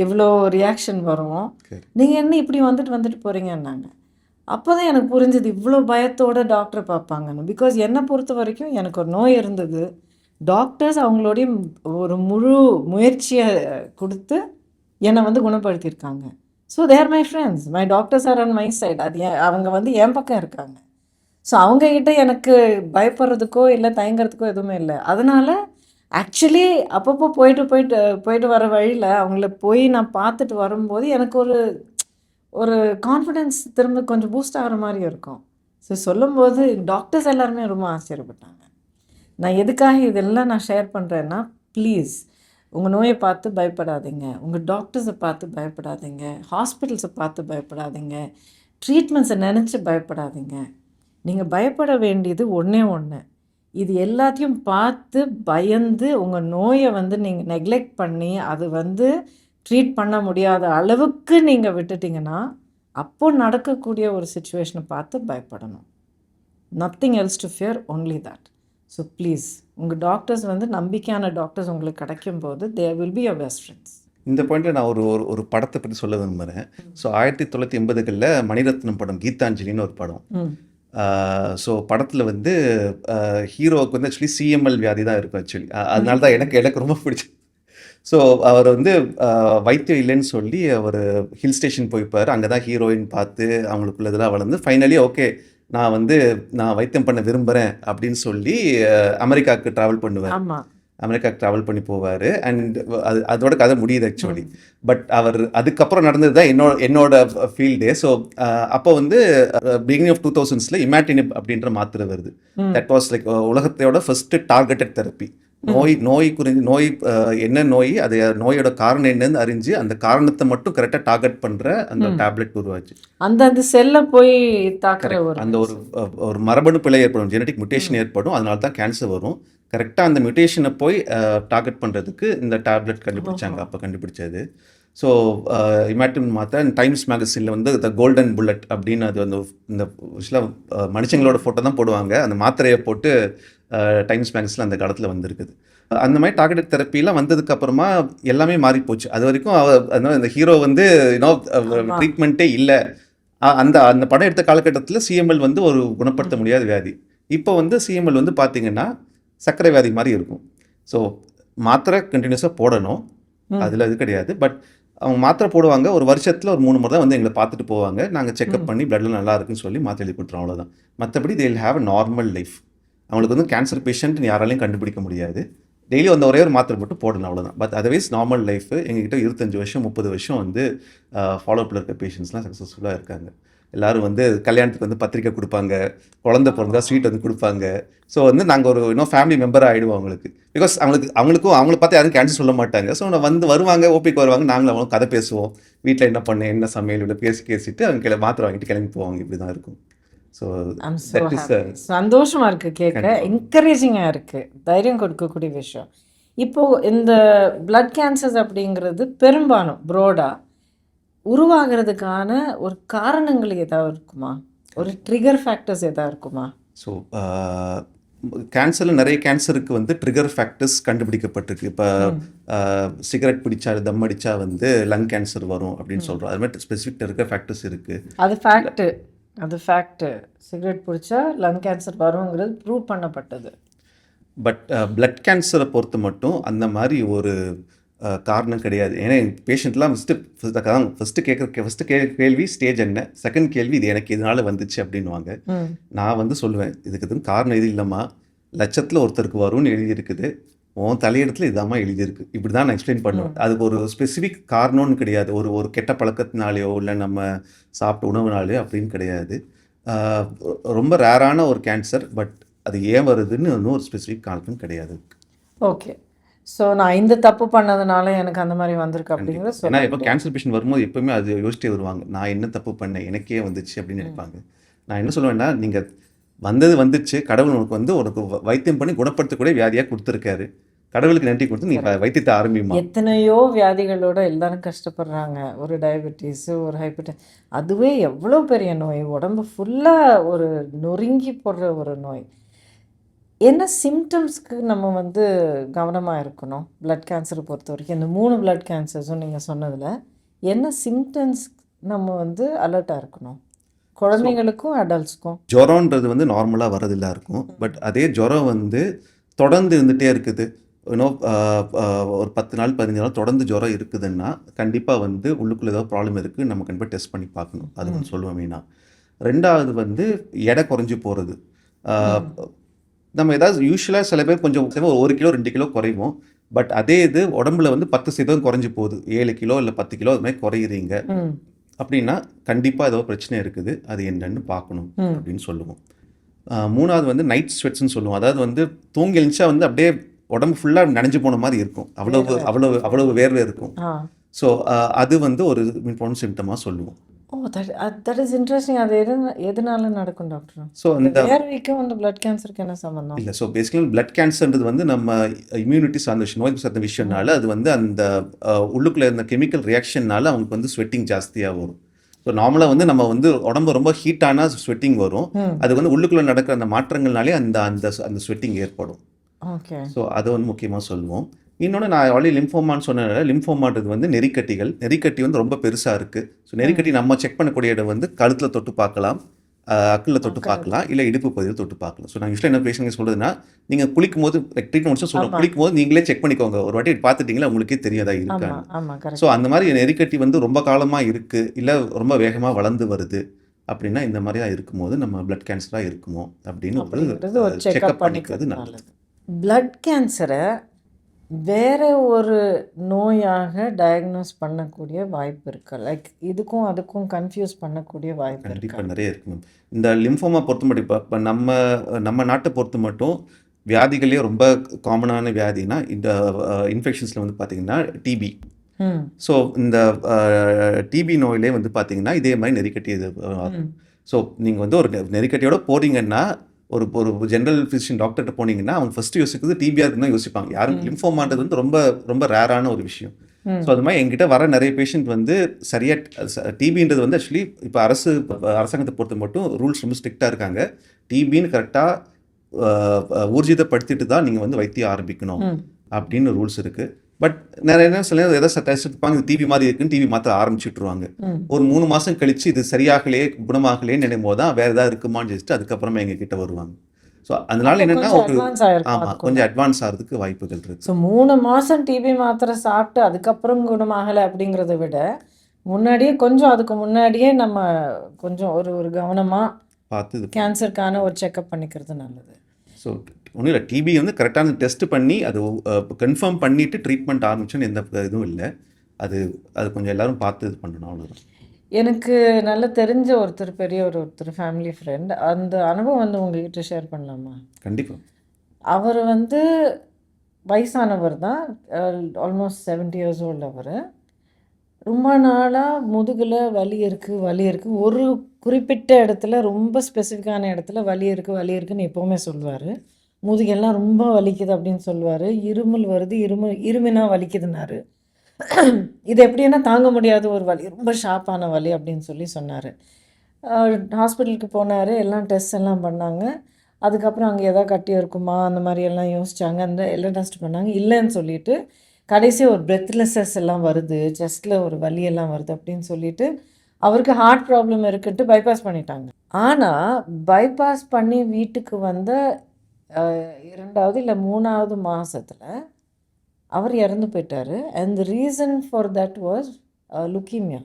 இவ்வளோ ரியாக்ஷன் வரும். நீங்கள் என்ன இப்படி வந்துட்டு போகிறீங்கன்னாங்க. அப்போ தான் எனக்கு புரிஞ்சது இவ்வளோ பயத்தோட டாக்டரை பார்ப்பாங்கன்னு. பிகாஸ் என்னை பொறுத்த வரைக்கும் எனக்கு ஒரு நோய் இருந்தது. டாக்டர்ஸ் அவங்களுடைய ஒரு முழு முயற்சியை கொடுத்து என்னை வந்து குணப்படுத்தியிருக்காங்க. So there my friends, my doctors are on my side. அது அவங்க வந்து என் பக்கம் இருக்காங்க. ஸோ அவங்கக்கிட்ட எனக்கு பயப்படுறதுக்கோ இல்லை தயங்குறதுக்கோ எதுவுமே இல்லை. அதனால் ஆக்சுவலி அப்பப்போ போயிட்டு வர வழியில் அவங்கள போய் நான் பார்த்துட்டு வரும்போது எனக்கு ஒரு கான்ஃபிடென்ஸ் திரும்ப கொஞ்சம் பூஸ்ட் ஆகிற மாதிரி இருக்கும். ஸோ சொல்லும்போது டாக்டர்ஸ் எல்லாருமே ரொம்ப ஆச்சரியப்பட்டாங்க. நான் எதுக்காக இதெல்லாம் நான் ஷேர் பண்ணுறேன்னா, ப்ளீஸ் உங்கள் நோயை பார்த்து பயப்படாதீங்க, உங்கள் டாக்டர்ஸை பார்த்து பயப்படாதீங்க, ஹாஸ்பிட்டல்ஸை பார்த்து பயப்படாதீங்க, ட்ரீட்மெண்ட்ஸை நினச்சி பயப்படாதீங்க. நீங்கள் பயப்பட வேண்டியது ஒன்றே ஒன்று, இது எல்லாத்தையும் பார்த்து பயந்து உங்கள் நோயை வந்து நீங்கள் நெக்லெக்ட் பண்ணி அது வந்து ட்ரீட் பண்ண முடியாத அளவுக்கு நீங்கள் விட்டுட்டிங்கன்னா அப்போ நடக்கக்கூடிய ஒரு சுச்சுவேஷனை பார்த்து பயப்படணும். Nothing else to fear, only that. So please உங்கள் டாக்டர்ஸ் வந்து நம்பிக்கையான டாக்டர்ஸ் உங்களுக்கு கிடைக்கும் போது தே will be your best friends. இந்த பாயிண்ட்டில் நான் ஒரு படத்தை பற்றி சொல்ல விரும்புகிறேன். ஸோ 1980களில் மணிரத்னம் படம் கீதாஞ்சலின்னு ஒரு படம். ஸோ படத்தில் வந்து ஹீரோவுக்கு வந்து ஆக்சுவலி சிஎம்எல் வியாதி தான் இருக்கும் ஆக்சுவலி. அதனால தான் எனக்கு ரொம்ப பிடிச்சி. ஸோ அவர் வந்து வைத்தியம் இல்லைன்னு சொல்லி அவர் ஹில் ஸ்டேஷன் போய்ப்பார். அங்கே தான் ஹீரோயின் பார்த்து அவங்களுக்குள்ள இதெல்லாம் வளர்ந்து ஃபைனலி ஓகே நான் வைத்தியம் பண்ண விரும்புகிறேன் அப்படின்னு சொல்லி அமெரிக்காவுக்கு ட்ராவல் பண்ணுவார். அமெரிக்காவுக்கு ட்ராவல் பண்ணி போவார். அண்ட் அதோட கதை முடியுது ஆக்சுவலி. பட் அவர் அதுக்கப்புறம் நடந்தது தான் என்னோட ஃபீல்டே. ஸோ அப்போ வந்து பிகினிங் ஆஃப் 2000s இமேட்டினிப் அப்படின்ற மாத்திரை வருது. தட் வாஸ் லைக் உலகத்தையோட ஃபர்ஸ்ட் டார்கெட்டட் தெரப்பி. நோய் என்ன நோய், அது நோயோட காரணம் என்னன்னு அறிஞ்சு அந்த காரணத்தை மட்டும் கரெக்டாக டார்கெட் பண்ணுற அந்த டேப்லெட் உருவாச்சு. அந்த செல்லை போய் தாக்குற அந்த ஒரு மரபணு பிழை ஏற்படும், ஜெனடிக் மியூட்டேஷன் ஏற்படும். அதனால தான் கேன்சர் வரும். கரெக்டாக அந்த மியூட்டேஷனை போய் டார்கெட் பண்ணுறதுக்கு இந்த டேப்லெட் கண்டுபிடிச்சாங்க. அப்போ கண்டுபிடிச்சது. ஸோ இமேட்டின் மாத்திரை டைம்ஸ் மேகசினில் வந்து த கோல்டன் புல்லட் அப்படின்னு அது வந்து இந்த மனுஷங்களோட ஃபோட்டோ தான் போடுவாங்க. அந்த மாத்திரையை போட்டு டைம்ஸ் மேகசினில் அந்த காலத்தில் வந்திருக்குது. அந்த மாதிரி டார்கெட்டட் தெரப்பிலாம் வந்ததுக்கப்புறமா எல்லாமே மாறி போச்சு. அது வரைக்கும் அந்த ஹீரோ வந்து ட்ரீட்மெண்ட்டே இல்லை. அந்த படம் எடுத்த காலகட்டத்தில் சிஎம்எல் வந்து ஒரு குணப்படுத்த முடியாத வியாதி. இப்போ வந்து சிஎம்எல் வந்து பார்த்திங்கன்னா சர்க்கரை வியாதி மாதிரி இருக்கும். ஸோ மாத்திரை கண்டினியூஸாக போடணும், அதில் இது கிடையாது. பட் அவங்க மாத்திரை போடுவாங்க, ஒரு வருஷத்தில் ஒரு 3 முறை தான் வந்து எங்களை பார்த்துட்டு போவாங்க. நாங்கள் செக்அப் பண்ணி பிளட்லாம் நல்லா இருக்குன்னு சொல்லி மாத்திரை எழுதி கொடுத்துருவோம், அவ்வளோதான். மற்றபடி they will have a normal life. அவங்களுக்கு வந்து கேன்சர் பேஷண்ட்னு யாராலையும் கண்டுபிடிக்க முடியாது. டெய்லி வந்து ஒரே ஒரு மாத்திரை மட்டும் போடணும், அவ்வளோதான். But otherwise normal life. எங்ககிட்ட 25 வருஷம் 30 வருஷம் வந்து ஃபாலோஅப்பில் இருக்க பேஷண்ட்ஸ்லாம் சக்ஸஸ்ஃபுல்லாக இருக்காங்க. எல்லோரும் வந்து கல்யாணத்துக்கு வந்து பத்திரிக்கை கொடுப்பாங்க, குழந்தை பிறந்தா ஸ்வீட் வந்து கொடுப்பாங்க. ஸோ வந்து நாங்கள் ஒரு ஃபேமிலி மெம்பராக ஆகிடுவோம் அவங்களுக்கு. பிகாஸ் அவங்கள பார்த்து யாரும் கேன்சர் சொல்ல மாட்டாங்க. ஸோ வந்து வருவாங்க, ஓபிக்கு வருவாங்க, நாங்களும் அவங்க கதை பேசுவோம், வீட்டில் என்ன பண்ணேன் என்ன சமையல் இவ்வளோ பேசிட்டு அவங்க மாத்திரை வாங்கிட்டு கிளம்பி போவாங்க. இப்படி தான் இருக்கும். ஸோ சந்தோஷமாக இருக்குது, கேட்க என்கரேஜிங்காக இருக்குது, தைரியம் கொடுக்கக்கூடிய விஷயம். இப்போது இந்த பிளட் கேன்சர்ஸ் அப்படிங்கிறது பெரும்பாலும் ப்ரோடாக உருவாகிறதுக்கான ஒரு காரணங்கள் ஏதாவது இருக்குமா, ஒரு ட்ரிகர் ஃபேக்டர்ஸ் ஏதாவது இருக்குமா? ஸோ கேன்சரில் நிறைய கேன்சருக்கு வந்து ட்ரிகர் ஃபேக்டர்ஸ் கண்டுபிடிக்கப்பட்டிருக்கு. இப்போ சிகரெட் பிடிச்சா தம் அடித்தா வந்து லங் கேன்சர் வரும் அப்படின்னு சொல்கிறோம். அது மாதிரி ஸ்பெசிஃபிக் ட்ரிகர் ஃபேக்டர்ஸ் இருக்குது. அது ஃபேக்ட்டு சிகரெட் பிடிச்சா லங் கேன்சர் வருங்கிறது ப்ரூவ் பண்ணப்பட்டது. பட் பிளட் கேன்சரை பொறுத்த மட்டும் அந்த மாதிரி ஒரு காரணம் கிடையாது. ஏன்னா பேஷண்ட்லாம் ஃபஸ்ட்டு கேள்வி ஸ்டேஜ் என்ன, செகண்ட் கேள்வி இது எனக்கு இதனால வந்துச்சு அப்படின்வாங்க. நான் வந்து சொல்லுவேன், இதுக்கு எதுவும் காரணம் எதுவும் இல்லைம்மா, லட்சத்தில் ஒருத்தருக்கு வரும்னு எழுதியிருக்குது, உன் தலையிடத்தில் இதாம்மா எழுதியிருக்கு, இப்படி தான் நான் எக்ஸ்பிளைன் பண்ணுவேன். அதுக்கு ஒரு ஸ்பெசிஃபிக் காரணம்னு கிடையாது. ஒரு கெட்ட பழக்கத்தினாலேயோ இல்லை நம்ம சாப்பிட்ட உணவுனாலேயோ அப்படின்னு கிடையாது. ரொம்ப ரேரான ஒரு கேன்சர், பட் அது ஏன் வருதுன்னு இன்னும் ஒரு ஸ்பெசிஃபிக் காரணம் கிடையாது. ஓகே, ஸோ நான் இந்த தப்பு பண்ணதுனால எனக்கு அந்த மாதிரி வந்திருக்கு அப்படிங்கிறது. ஏன்னா இப்போ கேன்சர் பேஷண்ட் வரும்போது எப்பவுமே அது யோசிச்சிட்டே வருவாங்க, நான் என்ன தப்பு பண்ணேன் எனக்கே வந்துச்சு அப்படின்னு நினைப்பாங்க. நான் என்ன சொல்லுவேன்னா, நீங்கள் வந்துச்சு, கடவுள் உனக்கு வைத்தியம் பண்ணி குணப்படுத்தக்கூடிய வியாதியாக கொடுத்துருக்காரு, கடவுளுக்கு நன்றி கொடுத்து நீ வைத்தியத்தை ஆரம்பிமா. எத்தனையோ வியாதிகளோட எல்லாரும் கஷ்டப்படுறாங்க. ஒரு டயபெட்டிஸு, ஒரு அதுவே எவ்வளோ பெரிய நோய், உடம்பு ஃபுல்லாக ஒரு நொறுங்கி போடுற ஒரு நோய். என்ன சிம்டம்ஸ்க்கு நம்ம வந்து கவனமாக இருக்கணும் பிளட் கேன்சரை பொறுத்த வரைக்கும்? இந்த 3 பிளட் கேன்சர்ஸும் நீங்கள் சொன்னதில் என்ன சிம்டம்ஸ் நம்ம வந்து அலர்ட்டாக இருக்கணும், குழந்தைங்களுக்கும் அடல்ட்ஸ்க்கும்? ஜுரம்ன்றது வந்து நார்மலாக வரதில்லா இருக்கும். பட் அதே ஜுரம் வந்து தொடர்ந்து இருந்துகிட்டே இருக்குது, ஒரு 10 நாள் 15 நாள் தொடர்ந்து ஜுரம் இருக்குதுன்னா கண்டிப்பாக வந்து உள்ளுக்குள்ளே ஏதாவது ப்ராப்ளம் இருக்குது, நம்ம கண்டிப்பாக டெஸ்ட் பண்ணி பார்க்கணும். அது ஒன்று சொல்லுவேன் மெயினாக. ரெண்டாவது வந்து எடை குறைஞ்சி போகிறது. நம்ம ஏதாவது யூஸ்வலாக சில பேர் கொஞ்சம் 1 கிலோ 2 கிலோ குறைவோம், பட் அதே இது உடம்புல வந்து 10% குறைஞ்சி போகுது, 7 கிலோ இல்லை 10 கிலோ அது மாதிரி குறையிறீங்க அப்படின்னா கண்டிப்பாக ஏதோ பிரச்சனை இருக்குது, அது என்னன்னு பார்க்கணும் அப்படின்னு சொல்லுவோம். மூணாவது வந்து நைட் ஸ்வெட்ஸ்ன்னு சொல்லுவோம். அதாவது வந்து தூங்கி எழுந்துச்சா வந்து அப்படியே உடம்பு ஃபுல்லாக நனைஞ்சு போன மாதிரி இருக்கும், அவ்வளவு வேர்வை இருக்கும். ஸோ அது வந்து ஒரு இம்பார்ட்டன்ட் சிம்டமாக சொல்லுவோம். ஓ, தட் இஸ் இன்ட்ரெஸ்டிங். அது எதனால நடக்கும் டாக்டர்? ஸோ இந்த வேர்வைக்கும் அந்த பிளட் கேன்சருக்கு என்ன சம்பந்தம்? இல்லை, ஸோ பேசிக்கலி பிளட் கேன்சர்ன்றது வந்து நம்ம இம்யூனிட்டி சார்ந்த விஷயம், நோய் சார்ந்த விஷயம்னால அது வந்து அந்த உள்ளுக்குள்ளே இருந்த கெமிக்கல் ரியாக்ஷன்னால அவங்களுக்கு வந்து ஸ்வெட்டிங் ஜாஸ்தியாக வரும். ஸோ நார்மலாக வந்து நம்ம வந்து உடம்பு ரொம்ப ஹீட்டான ஸ்வெட்டிங் வரும், அது வந்து உள்ளுக்குள்ளே நடக்கிற அந்த மாற்றங்கள்னாலே அந்த அந்த அந்த ஸ்வெட்டிங் ஏற்படும். ஓகே, ஸோ அதை வந்து முக்கியமாக சொல்லுவோம். இன்னொன்று, நான் ஆல்ரெடி லிம்ஃபோமான்னு சொன்னதுனால, லிம்ஃபோமான்றது வந்து நெறிக்கட்டி வந்து ரொம்ப பெருசாக இருக்குது. ஸோ நெறிக்கட்டி நம்ம செக் பண்ணக்கூடிய இடம் வந்து கழுத்தில் தொட்டு பார்க்கலாம், அக்கில் தொட்டு பார்க்கலாம், இல்லை இடுப்பு பகுதியில் தொட்டு பார்க்கலாம். ஸோ நான் யூஸ்வலாக என்ன பேஷண்ட் சொல்கிறதுனா, நீங்கள் குளிக்கும் போது ட்ரீட்மெண்ட் முடிச்சு சொல்லுவோம், குளிக்கும் போது நீங்களே செக் பண்ணிக்கோங்க, ஒரு வாட்டி பார்த்துட்டிங்களா உங்களுக்கே தெரியாதா இருக்கான்னு. ஸோ அந்த மாதிரி நெறிக்கட்டி வந்து ரொம்ப காலமாக இருக்குது, இல்லை ரொம்ப வேகமாக வளர்ந்து வருது அப்படின்னா இந்த மாதிரியா இருக்கும்போது நம்ம பிளட் கேன்சராக இருக்குமோ அப்படின்னு ஒரு செக்அப் பண்ணிக்கிறது நல்லது. பிளட் கேன்சரை வேற ஒரு நோயாக டயக்னோஸ் பண்ணக்கூடிய வாய்ப்பு இருக்கு? லைக் இதுக்கும் அதுக்கும் கன்ஃபியூஸ் பண்ணக்கூடிய வாய்ப்பு கண்டிப்பாக நிறைய இருக்கு மேம். இந்த லிம்ஃபோமா பொறுத்த மட்டும் இப்போ நம்ம நாட்டை பொறுத்த மட்டும் வியாதிகளே ரொம்ப காமனான வியாதினா இந்த இன்ஃபெக்ஷன்ஸில் வந்து பார்த்தீங்கன்னா டிபி. ஸோ இந்த டிபி நோயிலே வந்து பார்த்தீங்கன்னா இதே மாதிரி நெறிக்கட்டி இது. ஸோ நீங்கள் வந்து ஒரு நெறிக்கட்டியோட போறீங்கன்னா, ஒரு ஜென்ரல் ஃபிசிஷியன் டாக்டர்கிட்ட போனீங்கன்னா அவங்க ஃபஸ்ட்டு யோசிக்கிறது டிபியாக இருக்குன்னு தான் யோசிப்பாங்க. யாரும் லிம்ஃபோமான்றது வந்து ரொம்ப ரொம்ப ரேரான ஒரு விஷயம். ஸோ அது மாதிரி எங்கிட்ட வர நிறைய பேஷண்ட் வந்து சரியாக டிபின்றது வந்து ஆக்சுவலி இப்போ அரசாங்கத்தை பொறுத்த மட்டும் ரூல்ஸ் ரொம்ப ஸ்ட்ரிக்டாக இருக்காங்க. டிபின்னு கரெக்டாக ஊர்ஜிதப்படுத்திட்டு தான் நீங்கள் வந்து வைத்தியம் ஆரம்பிக்கணும் அப்படின்னு ரூல்ஸ் இருக்குது. பட் நிறைய சில நேரம் எதாவது டெஸ்ட் எடுப்பாங்க, இது டிபி மாதிரி இருக்குன்னு டிபி மாற்ற ஆரம்பிச்சுட்ருவாங்க. ஒரு 3 மாதம் கழிச்சு இது சரியாகலையே குணமாகலையே நினைக்கும் போது தான் வேறு ஏதாவது இருக்குமான்னு சொல்லிட்டு அதுக்கப்புறமா எங்ககிட்ட வருவாங்க. ஸோ அதனால என்னென்னா கொஞ்சம் அட்வான்ஸ் ஆகிறதுக்கு வாய்ப்புகள் இருக்குது. ஸோ 3 மாதம் டிபி மாத்திரை சாப்பிட்டு அதுக்கப்புறம் குணமாகலை அப்படிங்கிறத விட முன்னாடியே அதுக்கு முன்னாடியே நம்ம கொஞ்சம் ஒரு கவனமாக பார்த்து கேன்சருக்கான ஒரு செக்அப் பண்ணிக்கிறது நல்லது. ஸோ ஒன்றும் இல்லை, டிபி வந்து கரெக்டான டெஸ்ட் பண்ணி அது கன்ஃபார்ம் பண்ணிவிட்டு ட்ரீட்மெண்ட் ஆரம்பிச்சோன்னு எந்த இதுவும் இல்லை. அது கொஞ்சம் எல்லோரும் பார்த்து இது பண்ணணும், அவ்வளோதான். எனக்கு நல்லா தெரிஞ்ச ஒருத்தர் ஃபேமிலி ஃப்ரெண்ட், அந்த அனுபவம் வந்து உங்ககிட்ட ஷேர் பண்ணலாமா? கண்டிப்பாக. அவர் வந்து வயசானவர் தான், ஆல்மோஸ்ட் 70 years old. அவர் ரொம்ப நாளாக முதுகில் வலி இருக்குது, ஒரு குறிப்பிட்ட இடத்துல ரொம்ப ஸ்பெசிஃபிக்கான இடத்துல வலி இருக்குன்னு எப்போவுமே சொல்லுவார். முதுகெல்லாம் ரொம்ப வலிக்குது அப்படின்னு சொல்லுவார். இருமல் வருது, இருமினா வலிக்குதுன்னாரு. இது எப்படின்னா தாங்க முடியாத ஒரு வலி, ரொம்ப ஷார்ப்பான வலி அப்படின்னு சொல்லி சொன்னார். ஹாஸ்பிட்டலுக்கு போனார், எல்லாம் டெஸ்ட் எல்லாம் பண்ணாங்க. அதுக்கப்புறம் அங்கே எதாவது கட்டி இருக்குமா அந்த மாதிரி எல்லாம் யோசிச்சாங்க. அந்த எல்லாம் டெஸ்ட் பண்ணாங்க. இல்லைன்னு சொல்லிட்டு கடைசியாக ஒரு பிரெத்லெஸ்ஸஸ் எல்லாம் வருது, செஸ்ட்டில் ஒரு வலி எல்லாம் வருது அப்படின்னு சொல்லிட்டு அவருக்கு ஹார்ட் ப்ராப்ளம் இருக்குன்ட்டு பைபாஸ் பண்ணிட்டாங்க. ஆனால் பைபாஸ் பண்ணி வீட்டுக்கு வந்த 2வது இல்லை 3வது மாதத்தில் அவர் இறந்து போயிட்டார். And the reason for that was leukaemia.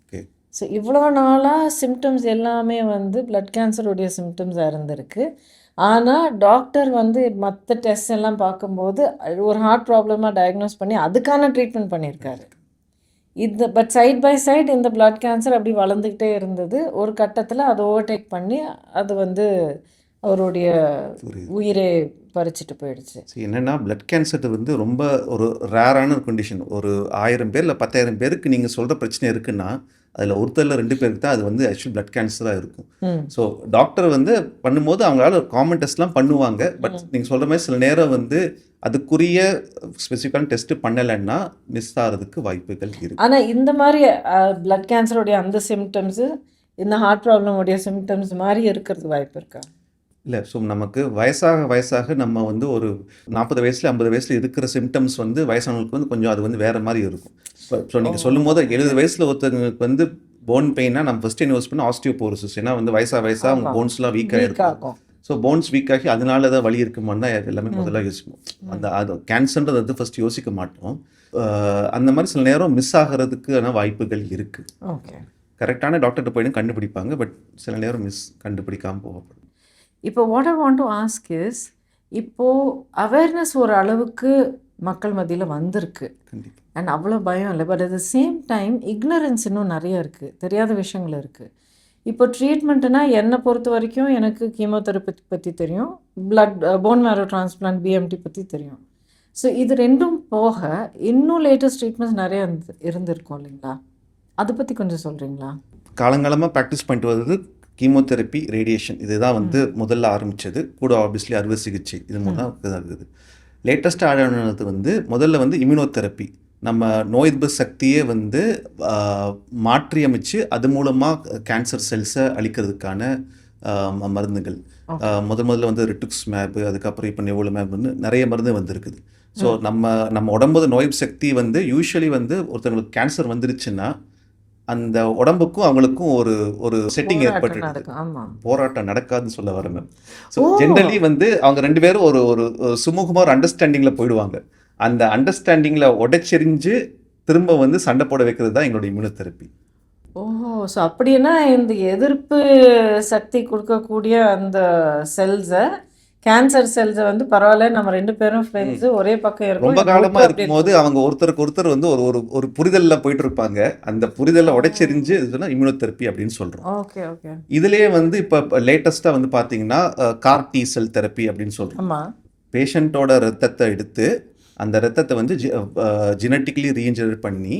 Okay. So இவ்வளோ நாளாக சிம்டம்ஸ் எல்லாமே வந்து பிளட் கேன்சருடைய சிம்டம்ஸாக இருந்திருக்கு. ஆனால் டாக்டர் வந்து மற்ற டெஸ்ட் எல்லாம் பார்க்கும்போது ஒரு ஹார்ட் ப்ராப்ளமாக டயக்னோஸ் பண்ணி அதுக்கான ட்ரீட்மெண்ட் பண்ணியிருக்காரு. இது பட் சைட் பை சைடு இந்த பிளட் கேன்சர் அப்படி வளர்ந்துக்கிட்டே இருந்தது. ஒரு கட்டத்தில் அதை ஓவர்டேக் பண்ணி அது வந்து அவருடைய உயிரை பறிச்சுட்டு போயிடுச்சு. என்னென்னா பிளட் கேன்சர் வந்து ரொம்ப ஒரு ரேரான ஒரு கண்டிஷன். ஒரு 1000 பேர் இல்லை 10,000 பேருக்கு நீங்கள் சொல்கிற பிரச்சனை இருக்குன்னா அதில் ஒருத்தரில் 2 பேருக்கு தான் அது வந்து ஆக்சுவலி பிளட் கேன்சராக இருக்கும். ஸோ டாக்டர் வந்து பண்ணும்போது அவங்களால காமன் டெஸ்ட்லாம் பண்ணுவாங்க. பட் நீங்கள் சொல்கிற மாதிரி சில நேரம் வந்து அதுக்குரிய ஸ்பெசிஃபிக்கான டெஸ்ட் பண்ணலைன்னா மிஸ் ஆகிறதுக்கு வாய்ப்புகள் இருக்குது. ஆனால் இந்த மாதிரி பிளட் கேன்சருடைய அந்த சிம்டம்ஸு இந்த ஹார்ட் ப்ராப்ளமுடைய சிம்டம்ஸ் மாதிரி இருக்கிறது வாய்ப்பு இருக்கா? இல்லை. ஸோ நமக்கு வயசாக நம்ம வந்து ஒரு 40 வயசில் 50 வயசில் இருக்கிற சிம்டம்ஸ் வந்து வயசானவங்களுக்கு வந்து கொஞ்சம் அது வந்து வேறு மாதிரி இருக்கும். ஸோ நீங்கள் சொல்லும் போது 70 வயசில் ஒருத்தவங்களுக்கு வந்து போன் பெயின்னா நம்ம ஃபஸ்ட்டு யூஸ் பண்ண ஆஸ்டியோபோரோசிஸ். ஏன்னா வந்து வயசாக அவங்க போன்ஸ்லாம் வீக்காக இருக்கும். ஸோ போன்ஸ் வீக் ஆகி அதனால தான் வலி இருக்குமான்னு தான் எல்லாமே முதல்ல யோசிப்போம். அது கேன்சர்ன்றது வந்து ஃபஸ்ட்டு யோசிக்க மாட்டோம். அந்த மாதிரி சில நேரம் மிஸ் ஆகிறதுக்கான வாய்ப்புகள் இருக்குது. ஓகே. கரெக்டான டாக்டர்கிட்ட போயிடும் கண்டுபிடிப்பாங்க. பட் சில நேரம் கண்டுபிடிக்காமல் போகப்படும். இப்போ what I want to ask is, இப்போது அவேர்னஸ் ஒரு அளவுக்கு மக்கள் மத்தியில் வந்திருக்கு. கண்டிப்பாக. அண்ட் அவ்வளோ பயம் இல்லை. But at the same time ignorance இன்னும் நிறைய இருக்குது, தெரியாத விஷயங்கள் இருக்குது. இப்போ ட்ரீட்மெண்ட்டுனா என்னை பொறுத்த வரைக்கும் எனக்கு கீமோதெரப்பி பற்றி தெரியும், போன் மேரோ டிரான்ஸ்பிளான்ட் பிஎம்டி பற்றி தெரியும். ஸோ இது ரெண்டும் போக இன்னும் லேட்டஸ்ட் ட்ரீட்மெண்ட்ஸ் நிறைய இருந்திருக்கும் இல்லைங்களா? அதை பற்றி கொஞ்சம் சொல்கிறீங்களா? காலங்காலமாக ப்ராக்டிஸ் பண்ணிட்டு வர்றது கீமோதெரப்பி, ரேடியேஷன் இதுதான் வந்து முதல்ல ஆரம்பித்தது. கூட ஆப்வியஸ்லி அறுவை சிகிச்சை இது மூலம் இருக்குது. லேட்டஸ்ட்டாக ஆனது வந்து முதல்ல வந்து இம்யூனோதெரப்பி. நம்ம நோய் எதிர்ப்பு சக்தியே வந்து மாற்றி அமைச்சு அது மூலமாக கேன்சர் செல்ஸை அழிக்கிறதுக்கான மருந்துகள். முதல்ல வந்து ரிட்டுக்ஸ்மேப், அதுக்கப்புறம் இப்போ நிவோலுமேப்னு நிறைய மருந்து வந்துருக்குது. ஸோ நம்ம உடம்பு நோய் சக்தி வந்து யூஸ்வலி வந்து ஒருத்தவங்களுக்கு கேன்சர் வந்துருச்சுன்னா அந்த உடம்புக்கும் அவங்களுக்கும் ஒரு செட்டிங் ஏற்பட்டு போராட்டம் நடக்காதுன்னு சொல்ல வரேன். ஸோ ஜென்ரலி வந்து அவங்க 2 பேரும் ஒரு சுமூகமாக ஒரு அண்டர்ஸ்டாண்டிங்கில் போயிடுவாங்க. அந்த அண்டர்ஸ்டாண்டிங்கில் உடைச்செறிஞ்சு திரும்ப வந்து சண்டை போட வைக்கிறது தான் எங்களோட இம்யூனோதெரப்பி. ஓஹோ! ஸோ அப்படின்னா இந்த எதிர்ப்பு சக்தி கொடுக்கக்கூடிய அந்த செல்ஸை, கேன்சர் செல்ஸை வந்து பரவாயில்ல நம்ம 2 பேரும் ஃப்ரெண்ட்ஸு ஒரே பக்கம் இருக்கும் ரொம்ப காலமாக இருக்கும்போது அவங்க ஒருத்தருக்கு ஒருத்தர் வந்து ஒரு புரிதலில் போயிட்டு இருப்பாங்க. அந்த புரிதலை உடைச்செறிஞ்சு இதுதான் இம்யூனோதெரப்பி அப்படின்னு சொல்கிறோம். Okay okay. இதுலேயே வந்து இப்போ லேட்டஸ்ட்டாக வந்து பார்த்தீங்கன்னா கார் டி செல் தெரப்பி அப்படின்னு சொல்கிறோம். ஆமாம். பேஷண்ட்டோட ரத்தத்தை எடுத்து அந்த ரத்தத்தை வந்து ஜெனட்டிக்கலி ரீஇன்ஜினியர் பண்ணி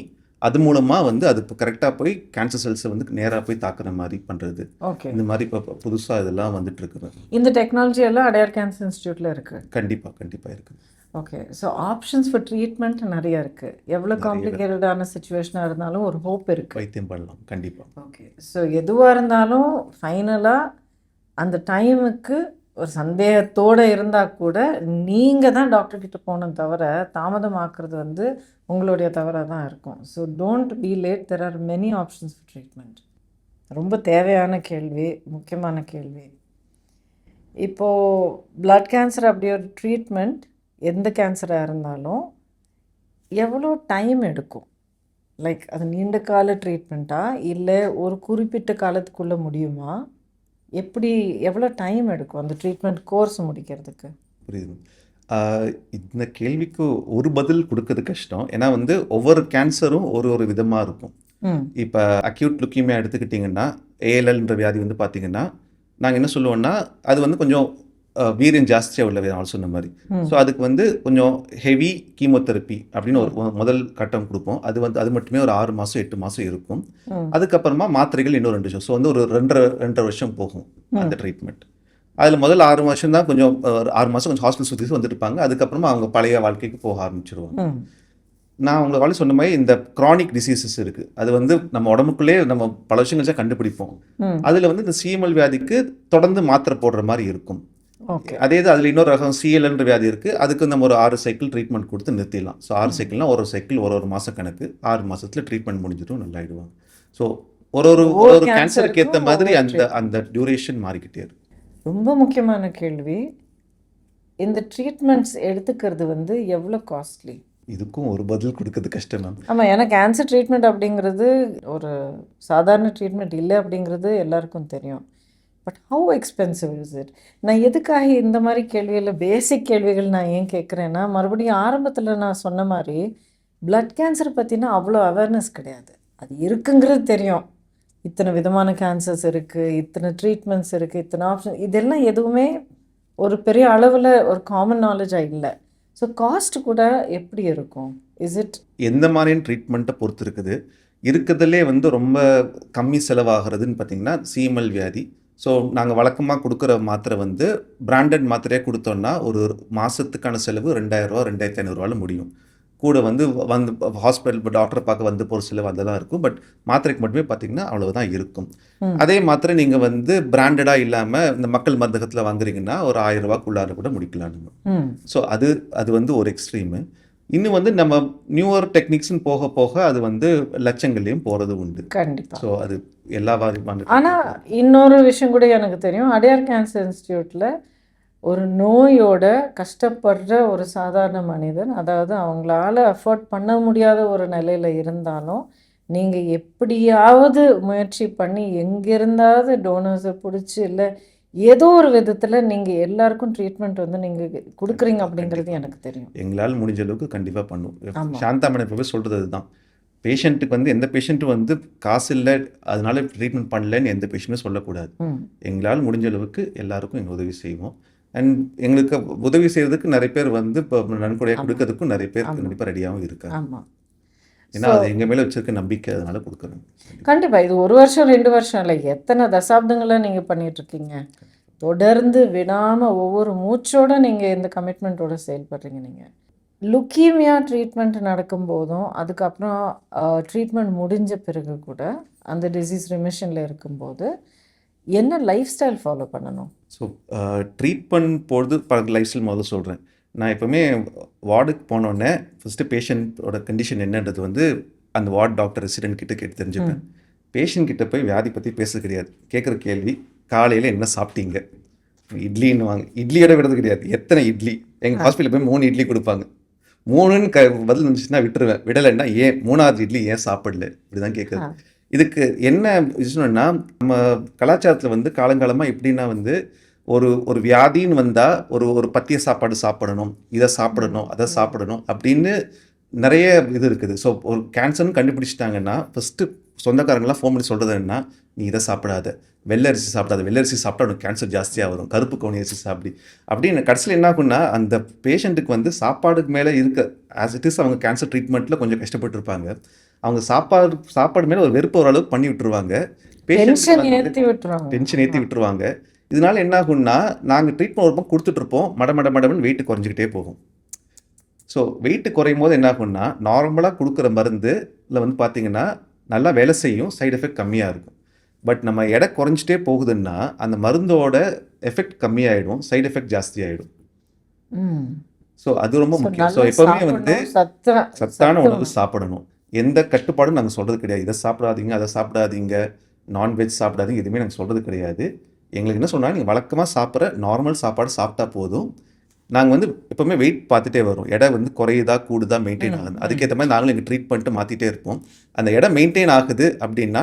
அது மூலமாக வந்து அது கரெக்டாக போய் கேன்சர் செல்ஸை வந்து நேராக போய் தாக்குற மாதிரி பண்ணுறது. ஓகே. இந்த மாதிரி இப்போ புதுசாக இதெல்லாம் வந்துட்டு இருக்குது. இந்த டெக்னாலஜி எல்லாம் அடையார் கேன்சர் இன்ஸ்டியூட்டில் இருக்குது. கண்டிப்பாக இருக்குது. Okay. So options for treatment நிறைய இருக்குது. எவ்வளோ காம்ப்ளிகேட்டடான சுச்சுவேஷனாக இருந்தாலும் ஒரு ஹோப் இருக்குது, வைத்தியம் பண்ணலாம். கண்டிப்பாக. ஓகே. ஸோ எதுவாக இருந்தாலும் ஃபைனலாக அந்த டைமுக்கு ஒரு சந்தேகத்தோடு இருந்தால் கூட நீங்கள் தான் டாக்டர்கிட்ட போகணும் தவிர தாமதமாக்குறது வந்து உங்களுடைய தவறாக தான் இருக்கும். So don't be late. There are many options for treatment. ரொம்ப தேவையான கேள்வி, முக்கியமான கேள்வி. இப்போது பிளட் கேன்சர் அப்படி ஒரு ட்ரீட்மெண்ட் எந்த கேன்சராக இருந்தாலும் எவ்வளோ டைம் எடுக்கும்? லைக் அது நீண்ட கால ட்ரீட்மெண்ட்டா இல்லை ஒரு குறிப்பிட்ட காலத்துக்குள்ளே முடியுமா? எவ்வளோ டைம் எடுக்கும் அந்த ட்ரீட்மெண்ட் கோர்ஸ் முடிக்கிறதுக்கு? புரியுது. இந்த கேள்விக்கு ஒரு பதில் கொடுக்கறது கஷ்டம். ஏன்னா வந்து ஒவ்வொரு கேன்சரும் ஒரு விதமாக இருக்கும். இப்போ அக்யூட் லுக்கீமியா எடுத்துக்கிட்டிங்கன்னா, ஏஎல்எல்ன்ற வியாதி வந்து பார்த்திங்கன்னா நாங்கள் என்ன சொல்லுவோம்னா அது வந்து கொஞ்சம் வீரியம் ஜாஸ்தியாக உள்ள விதம் சொன்ன மாதிரி. ஸோ அதுக்கு வந்து கொஞ்சம் ஹெவி கீமோதெரப்பி அப்படின்னு ஒரு முதல் கட்டம் கொடுப்போம். அது மட்டுமே ஒரு 6 மாதம் 8 மாதம் இருக்கும். அதுக்கப்புறமா மாத்திரைகள் இன்னும் 2 வருஷம். ஸோ வந்து ஒரு 2.5 வருஷம் போகும் அந்த ட்ரீட்மெண்ட். அதில் முதல் 6 வருஷம் தான் கொஞ்சம் 6 மாதம் கொஞ்சம் ஹாஸ்பிட்டல் சுற்றி வந்துட்டு இருப்பாங்க. அதுக்கப்புறமா அவங்க பழைய வாழ்க்கைக்கு போக ஆரம்பிச்சிருவாங்க. நான் உங்களுக்கு சொன்ன மாதிரி இந்த க்ரானிக் டிசீசஸ் இருக்குது, அது வந்து நம்ம உடம்புக்குள்ளே நம்ம பல விஷயங்கள் வச்சா கண்டுபிடிப்போம். அதில் வந்து இந்த சிஎம்எல் வியாதிக்கு தொடர்ந்து மாத்திரை போடுற மாதிரி இருக்கும். ஓகே. அதே இது அதில் இன்னொரு ரகம் சிஎல்என்ற வியாதி இருக்குது, அதுக்கு நம்ம ஒரு 6 சைக்கிள் ட்ரீட்மெண்ட் கொடுத்து நிறுத்திடலாம். ஸோ 6 சைக்கிள்னா ஒரு சைக்கிள் ஒரு மாதம் கணக்கு, 6 மாதத்தில் ட்ரீட்மெண்ட் முடிஞ்சிடும், நல்லாயிடுவாங்க. ஸோ ஒரு கேன்சருக்கு ஏற்ற மாதிரி அந்த டியூரேஷன் மாறிக்கிட்டே இருக்கும். ரொம்ப முக்கியமான கேள்வி, இந்த ட்ரீட்மெண்ட்ஸ் எடுத்துக்கிறது வந்து எவ்வளோ காஸ்ட்லி? இதுக்கும் ஒரு பதில் கொடுக்கறது கஷ்டம் மேம். ஆமாம், ஏன்னா கேன்சர் ட்ரீட்மெண்ட் அப்படிங்கிறது ஒரு சாதாரண ட்ரீட்மெண்ட் இல்லை அப்படிங்கிறது எல்லாருக்கும் தெரியும். But how expensive is it? நான் எதுக்காக இந்த மாதிரி கேள்வியில் பேசிக் கேள்விகள் நான் ஏன் கேட்குறேன்னா, மறுபடியும் ஆரம்பத்தில் நான் சொன்ன மாதிரி பிளட் கேன்சர் பற்றினா அவ்வளோ அவேர்னஸ் கிடையாது. அது இருக்குங்கிறது தெரியும், இத்தனை விதமான கேன்சர்ஸ் இருக்குது, இத்தனை ட்ரீட்மெண்ட்ஸ் இருக்குது, இத்தனை ஆப்ஷன், இதெல்லாம் எதுவுமே ஒரு பெரிய அளவில் ஒரு காமன் நாலேஜாக இல்லை. ஸோ காஸ்ட் கூட எப்படி இருக்கும்? இஸ் இட் எந்த மாதிரியான ட்ரீட்மெண்ட்டை பொறுத்து இருக்குது. இருக்கிறதுலே வந்து ரொம்ப கம்மி செலவாகிறதுன்னு பார்த்தீங்கன்னா சிஎம்எல் வியாதி. ஸோ நாங்கள் வழக்கமாக கொடுக்குற மாத்திரை வந்து பிராண்டட் மாத்திரையாக கொடுத்தோன்னா ஒரு மாதத்துக்கான செலவு 2000 ரூபா 2500 முடியும். கூட வந்து ஹாஸ்பிட்டல் டாக்டரை பார்க்க வந்து போகிற செலவு அதெல்லாம் இருக்கும். பட் மாத்திரைக்கு மட்டுமே பார்த்தீங்கன்னா அவ்வளவுதான் இருக்கும். அதே மாத்திரை நீங்கள் வந்து பிராண்டடாக இல்லாமல் இந்த மக்கள் மருந்தகத்தில் வாங்குறீங்கன்னா ஒரு 1000 ரூபாக்குள்ளார கூட முடிக்கலாம் நம்ம. ஸோ அது வந்து ஒரு எக்ஸ்ட்ரீமு. இன்னும் வந்து நம்ம நியூவர் டெக்னிக்ஸ்ன்னு போக போக அது வந்து லட்சங்கள்லையும் போகிறது உண்டு. கண்டிப்பாக. ஸோ அது எல்லா ஆனால் இன்னொரு விஷயம் கூட எனக்கு தெரியும், அடையார் கேன்சர் இன்ஸ்டியூட்டில் ஒரு நோயோட கஷ்டப்படுற ஒரு சாதாரண மனிதன், அதாவது அவங்களால அஃபோர்ட் பண்ண முடியாத ஒரு நிலையில் இருந்தாலும் நீங்கள் எப்படியாவது முயற்சி பண்ணி எங்கிருந்தாவது டோனர்ஸை பிடிச்சி இல்லை ஏதோ ஒரு விதத்தில் நீங்கள் எல்லாருக்கும் ட்ரீட்மெண்ட் வந்து நீங்கள் கொடுக்குறீங்க அப்படிங்கிறது எனக்கு தெரியும். எங்களால் முடிஞ்ச அளவுக்கு கண்டிப்பாக பண்ணுவோம். சாந்தா மேடம் எப்போவே சொல்கிறது அதுதான், பேஷண்ட்டுக்கு வந்து எந்த பேஷண்ட்டும் வந்து காசு இல்லை அதனால ட்ரீட்மெண்ட் பண்ணலன்னு எந்த பேஷண்ட்டும் சொல்லக்கூடாது. எங்களால் முடிஞ்ச அளவுக்கு எல்லாருக்கும் எங்கள் உதவி செய்வோம். அண்ட் எங்களுக்கு உதவி செய்கிறதுக்கு நிறைய பேர் வந்து இப்போ நன்கொடையாக கொடுக்கறதுக்கும் நிறைய பேர் கண்டிப்பாக ரெடியாகவும் இருக்காங்க. ஆமாம், ஏன்னா அது எங்கள் மேலே வச்சிருக்க நம்பிக்கை, அதனால கொடுக்குறோம். கண்டிப்பாக. இது 1 வருஷம் 2 வருஷம் இல்லை, எத்தனை தசாப்தங்களை நீங்கள் பண்ணிகிட்ருக்கீங்க. தொடர்ந்து விடாமல் ஒவ்வொரு மூச்சோடு நீங்கள் இந்த கமிட்மெண்ட்டோடு செயல்படுறீங்க. நீங்கள் லுக்கீமியா ட்ரீட்மெண்ட் நடக்கும்போதும் அதுக்கப்புறம் ட்ரீட்மெண்ட் முடிஞ்ச பிறகு கூட அந்த டிசீஸ் ரிமிஷனில் இருக்கும்போது என்ன லைஃப் ஸ்டைல் ஃபாலோ பண்ணணும்? ஸோ ட்ரீட்மெண்ட் போகிறது லைஃப் ஸ்டைல் முதல்ல சொல்கிறேன். நான் எப்போவுமே வார்டுக்கு போனோடனே ஃபஸ்ட்டு பேஷண்ட்டோட கண்டிஷன் என்னன்றது வந்து அந்த வார்டு டாக்டர் ரெசிடென்ட் கிட்ட கேட்டு தெரிஞ்சுப்பேன். பேஷண்ட் கிட்ட போய் வியாதி பற்றி பேசுறது கிடையாது. கேட்குற கேள்வி காலையில் என்ன சாப்பிட்டீங்க, இட்லின்னு வாங்க. இட்லியோட விடுறது கிடையாது, எத்தனை இட்லி. எங்கள் ஹாஸ்பிட்டலில் போய் 3 இட்லி கொடுப்பாங்க. 3ன்னு பதில் இருந்துச்சுன்னா விட்டுருவேன், விடலைன்னா ஏன் 3வது இட்லி ஏன் சாப்பிடல, இப்படி தான் கேட்குறது. இதுக்கு என்ன விஷயம்னா, நம்ம கலாச்சாரத்தில் வந்து காலங்காலமாக எப்படின்னா வந்து ஒரு வியாதின்னு வந்தால் ஒரு பத்திய சாப்பாடு சாப்பிடணும், இதை சாப்பிடணும், அதை சாப்பிடணும் அப்படின்னு நிறைய இது இருக்குது. ஸோ ஒரு கேன்சர்னு கண்டுபிடிச்சிட்டாங்கன்னா ஃபஸ்ட்டு சொந்தக்காரங்களாம் ஃபோன் பண்ணி சொல்கிறது என்னன்னா, நீ இதை சாப்பிடாத, வெள்ளை அரிசி சாப்பிடாத, வெள்ளை அரிசி சாப்பிட்டா உனக்கு கேன்சர் ஜாஸ்தியாக வரும், கருப்பு கவுனி அரிசி சாப்பிடி அப்படின்னு கடைசியில் என்ன ஆகும்னா அந்த பேஷண்ட்டுக்கு வந்து சாப்பாடுக்கு மேலே இருக்க ஆஸ் இட் இஸ் அவங்க கேன்சர் ட்ரீட்மெண்ட்டில் கொஞ்சம் கஷ்டப்பட்டுருப்பாங்க. அவங்க சாப்பாடு மேலே ஒரு வெறுப்பு ஓரளவுக்கு பண்ணி விட்டுருவாங்க, டென்ஷன் ஏற்றி விட்டுருவாங்க. இதனால என்ன ஆகும்னா நாங்கள் ட்ரீட்மெண்ட் ஒரு பக்கம் கொடுத்துட்ருப்போம், மடமடன்னு வெயிட் குறைஞ்சிக்கிட்டே போகும். ஸோ வெயிட் குறையும் போது என்ன ஆகும்னா நார்மலாக கொடுக்குற மருந்துல வந்து பார்த்தீங்கன்னா நல்லா வேலை செய்யும், சைடு எஃபெக்ட் கம்மியாக இருக்கும். பட் நம்ம எடை குறைஞ்சிட்டே போகுதுன்னா அந்த மருந்தோட எஃபெக்ட் கம்மியாயிடும், சைடு எஃபெக்ட் ஜாஸ்தி ஆகிடும். ஸோ அது ரொம்ப முக்கியம். ஸோ எப்போவுமே வந்து சத்தான உணவு சாப்பிடணும். எந்த கட்டுப்பாடும் நாங்கள் சொல்கிறது கிடையாது, இதை சாப்பிடாதீங்க, அதை சாப்பிடாதீங்க, நான்வெஜ் சாப்பிடாதீங்க, எதுவுமே நாங்கள் சொல்கிறது கிடையாது. எங்களுக்கு என்ன சொன்னால் நீங்கள் வழக்கமாக சாப்பிட்ற நார்மல் சாப்பாடு சாப்பிட்டா போதும். நாங்கள் வந்து எப்போவுமே வெயிட் பார்த்துட்டே வரும், எடை வந்து குறையுதா கூடுதா மெயின்டைன் ஆகுது, அதுக்கேற்ற மாதிரி நாங்களும் எங்கள் ட்ரீட்மெண்ட்டு மாற்றிட்டே இருப்போம். அந்த எடை மெயின்டைன் ஆகுது அப்படின்னா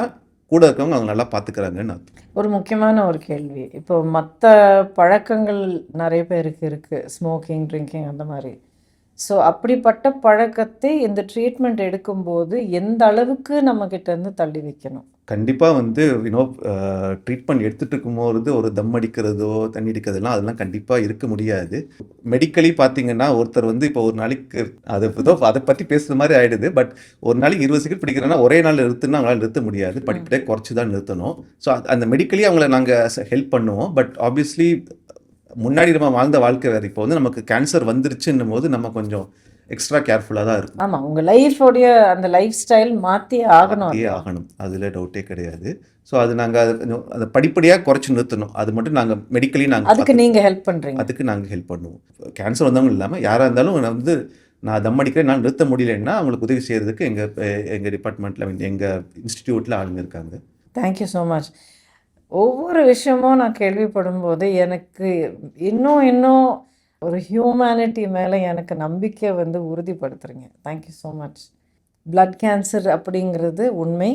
கூட இருக்கவங்க அவங்க நல்லா பார்த்துக்கிறாங்கன்னு அர்த்தம். ஒரு முக்கியமான ஒரு கேள்வி, இப்போ மற்ற பழக்கங்கள் நிறைய பேருக்கு இருக்குது, ஸ்மோக்கிங், ட்ரிங்கிங் அந்த மாதிரி. ஸோ அப்படிப்பட்ட பழக்கத்தை இந்த ட்ரீட்மெண்ட் எடுக்கும்போது எந்த அளவுக்கு நம்மக்கிட்டேருந்து தள்ளி வைக்கணும்? கண்டிப்பாக வந்து ட்ரீட்மெண்ட் எடுத்துகிட்டு இருக்கும்போது ஒரு தம் அடிக்கிறதோ தண்ணி அடிக்கிறதுலாம் அதெல்லாம் கண்டிப்பாக இருக்க முடியாது. மெடிக்கலி பார்த்தீங்கன்னா ஒருத்தர் வந்து இப்போ ஒரு நாளைக்கு அதை பற்றி பேசுகிற மாதிரி ஆகிடுது. பட் ஒரு நாளைக்கு 20 சிகரெட் பிடிக்கிறேன்னா ஒரே நாள் நிறுத்துனா அவங்களால நிறுத்த முடியாது, படிப்படியாக குறைச்சி தான் நிறுத்தணும். ஸோ அந்த மெடிக்கலி அவங்கள நாங்கள் ஹெல்ப் பண்ணுவோம். பட் ஆப்வியஸ்லி முன்னாடி நம்ம வாழ்ந்த வாழ்க்கை வேறு, இப்போ வந்து நமக்கு கேன்சர் வந்துருச்சுன்னும் போது நம்ம கொஞ்சம் எக்ஸ்ட்ரா கேர்ஃபுல்லாக தான் இருக்கும். ஆமாம், உங்கள் லைஃபோடைய அந்த லைஃப் ஸ்டைல் மாற்றி ஆகணும். மாற்றியே ஆகணும், அதில் டவுட்டே கிடையாது. ஸோ அது நாங்கள் அதை படிப்படியாக குறைச்சி நிறுத்தணும். அது மட்டும் நாங்கள் மெடிக்கலி அதுக்கு நீங்கள் ஹெல்ப் பண்ணுறீங்க. அதுக்கு நாங்கள் ஹெல்ப் பண்ணுவோம். கேன்சர் வந்தவங்க இல்லாமல் யாராக இருந்தாலும் நான் தம் அடிக்கிறேன், நான் நிறுத்த முடியலன்னா அவங்களுக்கு உதவி செய்கிறதுக்கு எங்கள் டிபார்ட்மெண்ட்டில் எங்கள் இன்ஸ்டிடியூட்டில் ஆளுங்க இருக்காங்க. Thank you so much. ஒவ்வொரு விஷயமும் நான் கேள்விப்படும்போது எனக்கு இன்னும் ஒரு ஹியூமனிட்டி மேலே எனக்கு நம்பிக்கை வந்து உறுதிப்படுத்துகிறீங்க. Thank you so much. Blood cancer அப்படிங்கிறது உண்மை.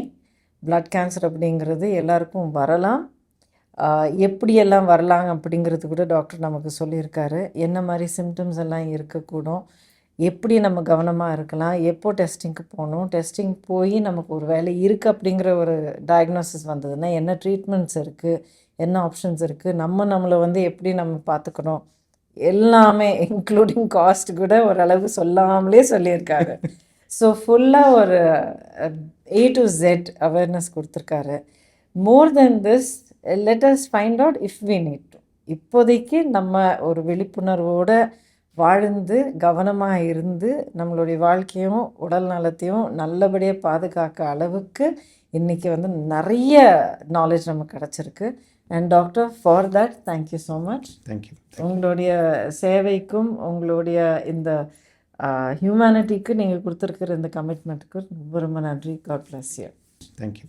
பிளட் கேன்சர் அப்படிங்கிறது எல்லாருக்கும் வரலாம். எப்படியெல்லாம் வரலாம் அப்படிங்கிறது கூட டாக்டர் நமக்கு சொல்லியிருக்காரு. என்ன மாதிரி சிம்டம்ஸ் எல்லாம் இருக்கக்கூடும், எப்படி நம்ம கவனமாக இருக்கலாம், எப்போ டெஸ்டிங்க்கு போகணும், டெஸ்டிங் போய் நமக்கு ஒரு வேலை இருக்குது அப்படிங்கிற ஒரு டயக்னோசிஸ் வந்ததுன்னா என்ன ட்ரீட்மெண்ட்ஸ் இருக்குது, என்ன ஆப்ஷன்ஸ் இருக்குது, நம்மளை வந்து எப்படி நம்ம பார்த்துக்கணும், எல்லாமே இன்க்ளூடிங் காஸ்ட் கூட ஓரளவு சொல்லாமலே சொல்லியிருக்காரு. ஸோ ஃபுல்லாக ஒரு A to Z அவேர்னஸ் கொடுத்துருக்காரு. More than this, let us find out if we need to. இப்போதைக்கு நம்ம ஒரு விழிப்புணர்வோடு வாழ்ந்து கவனமாக இருந்து நம்மளுடைய வாழ்க்கையும் உடல் நலத்தையும் நல்லபடியாக பாதுகாக்க அளவுக்கு இன்றைக்கி வந்து நிறைய நாலேஜ் நமக்கு கிடச்சிருக்கு. And doctor, for that thank you so much. Thank you. உங்களுடைய சேவைக்கும் உங்களுடைய இந்த ஹியூமனிட்டிக்கு நீங்கள் கொடுத்துருக்கிற இந்த கமிட்மெண்ட்டுக்கு ரொம்ப ரொம்ப நன்றி. God bless you. தேங்க்யூ.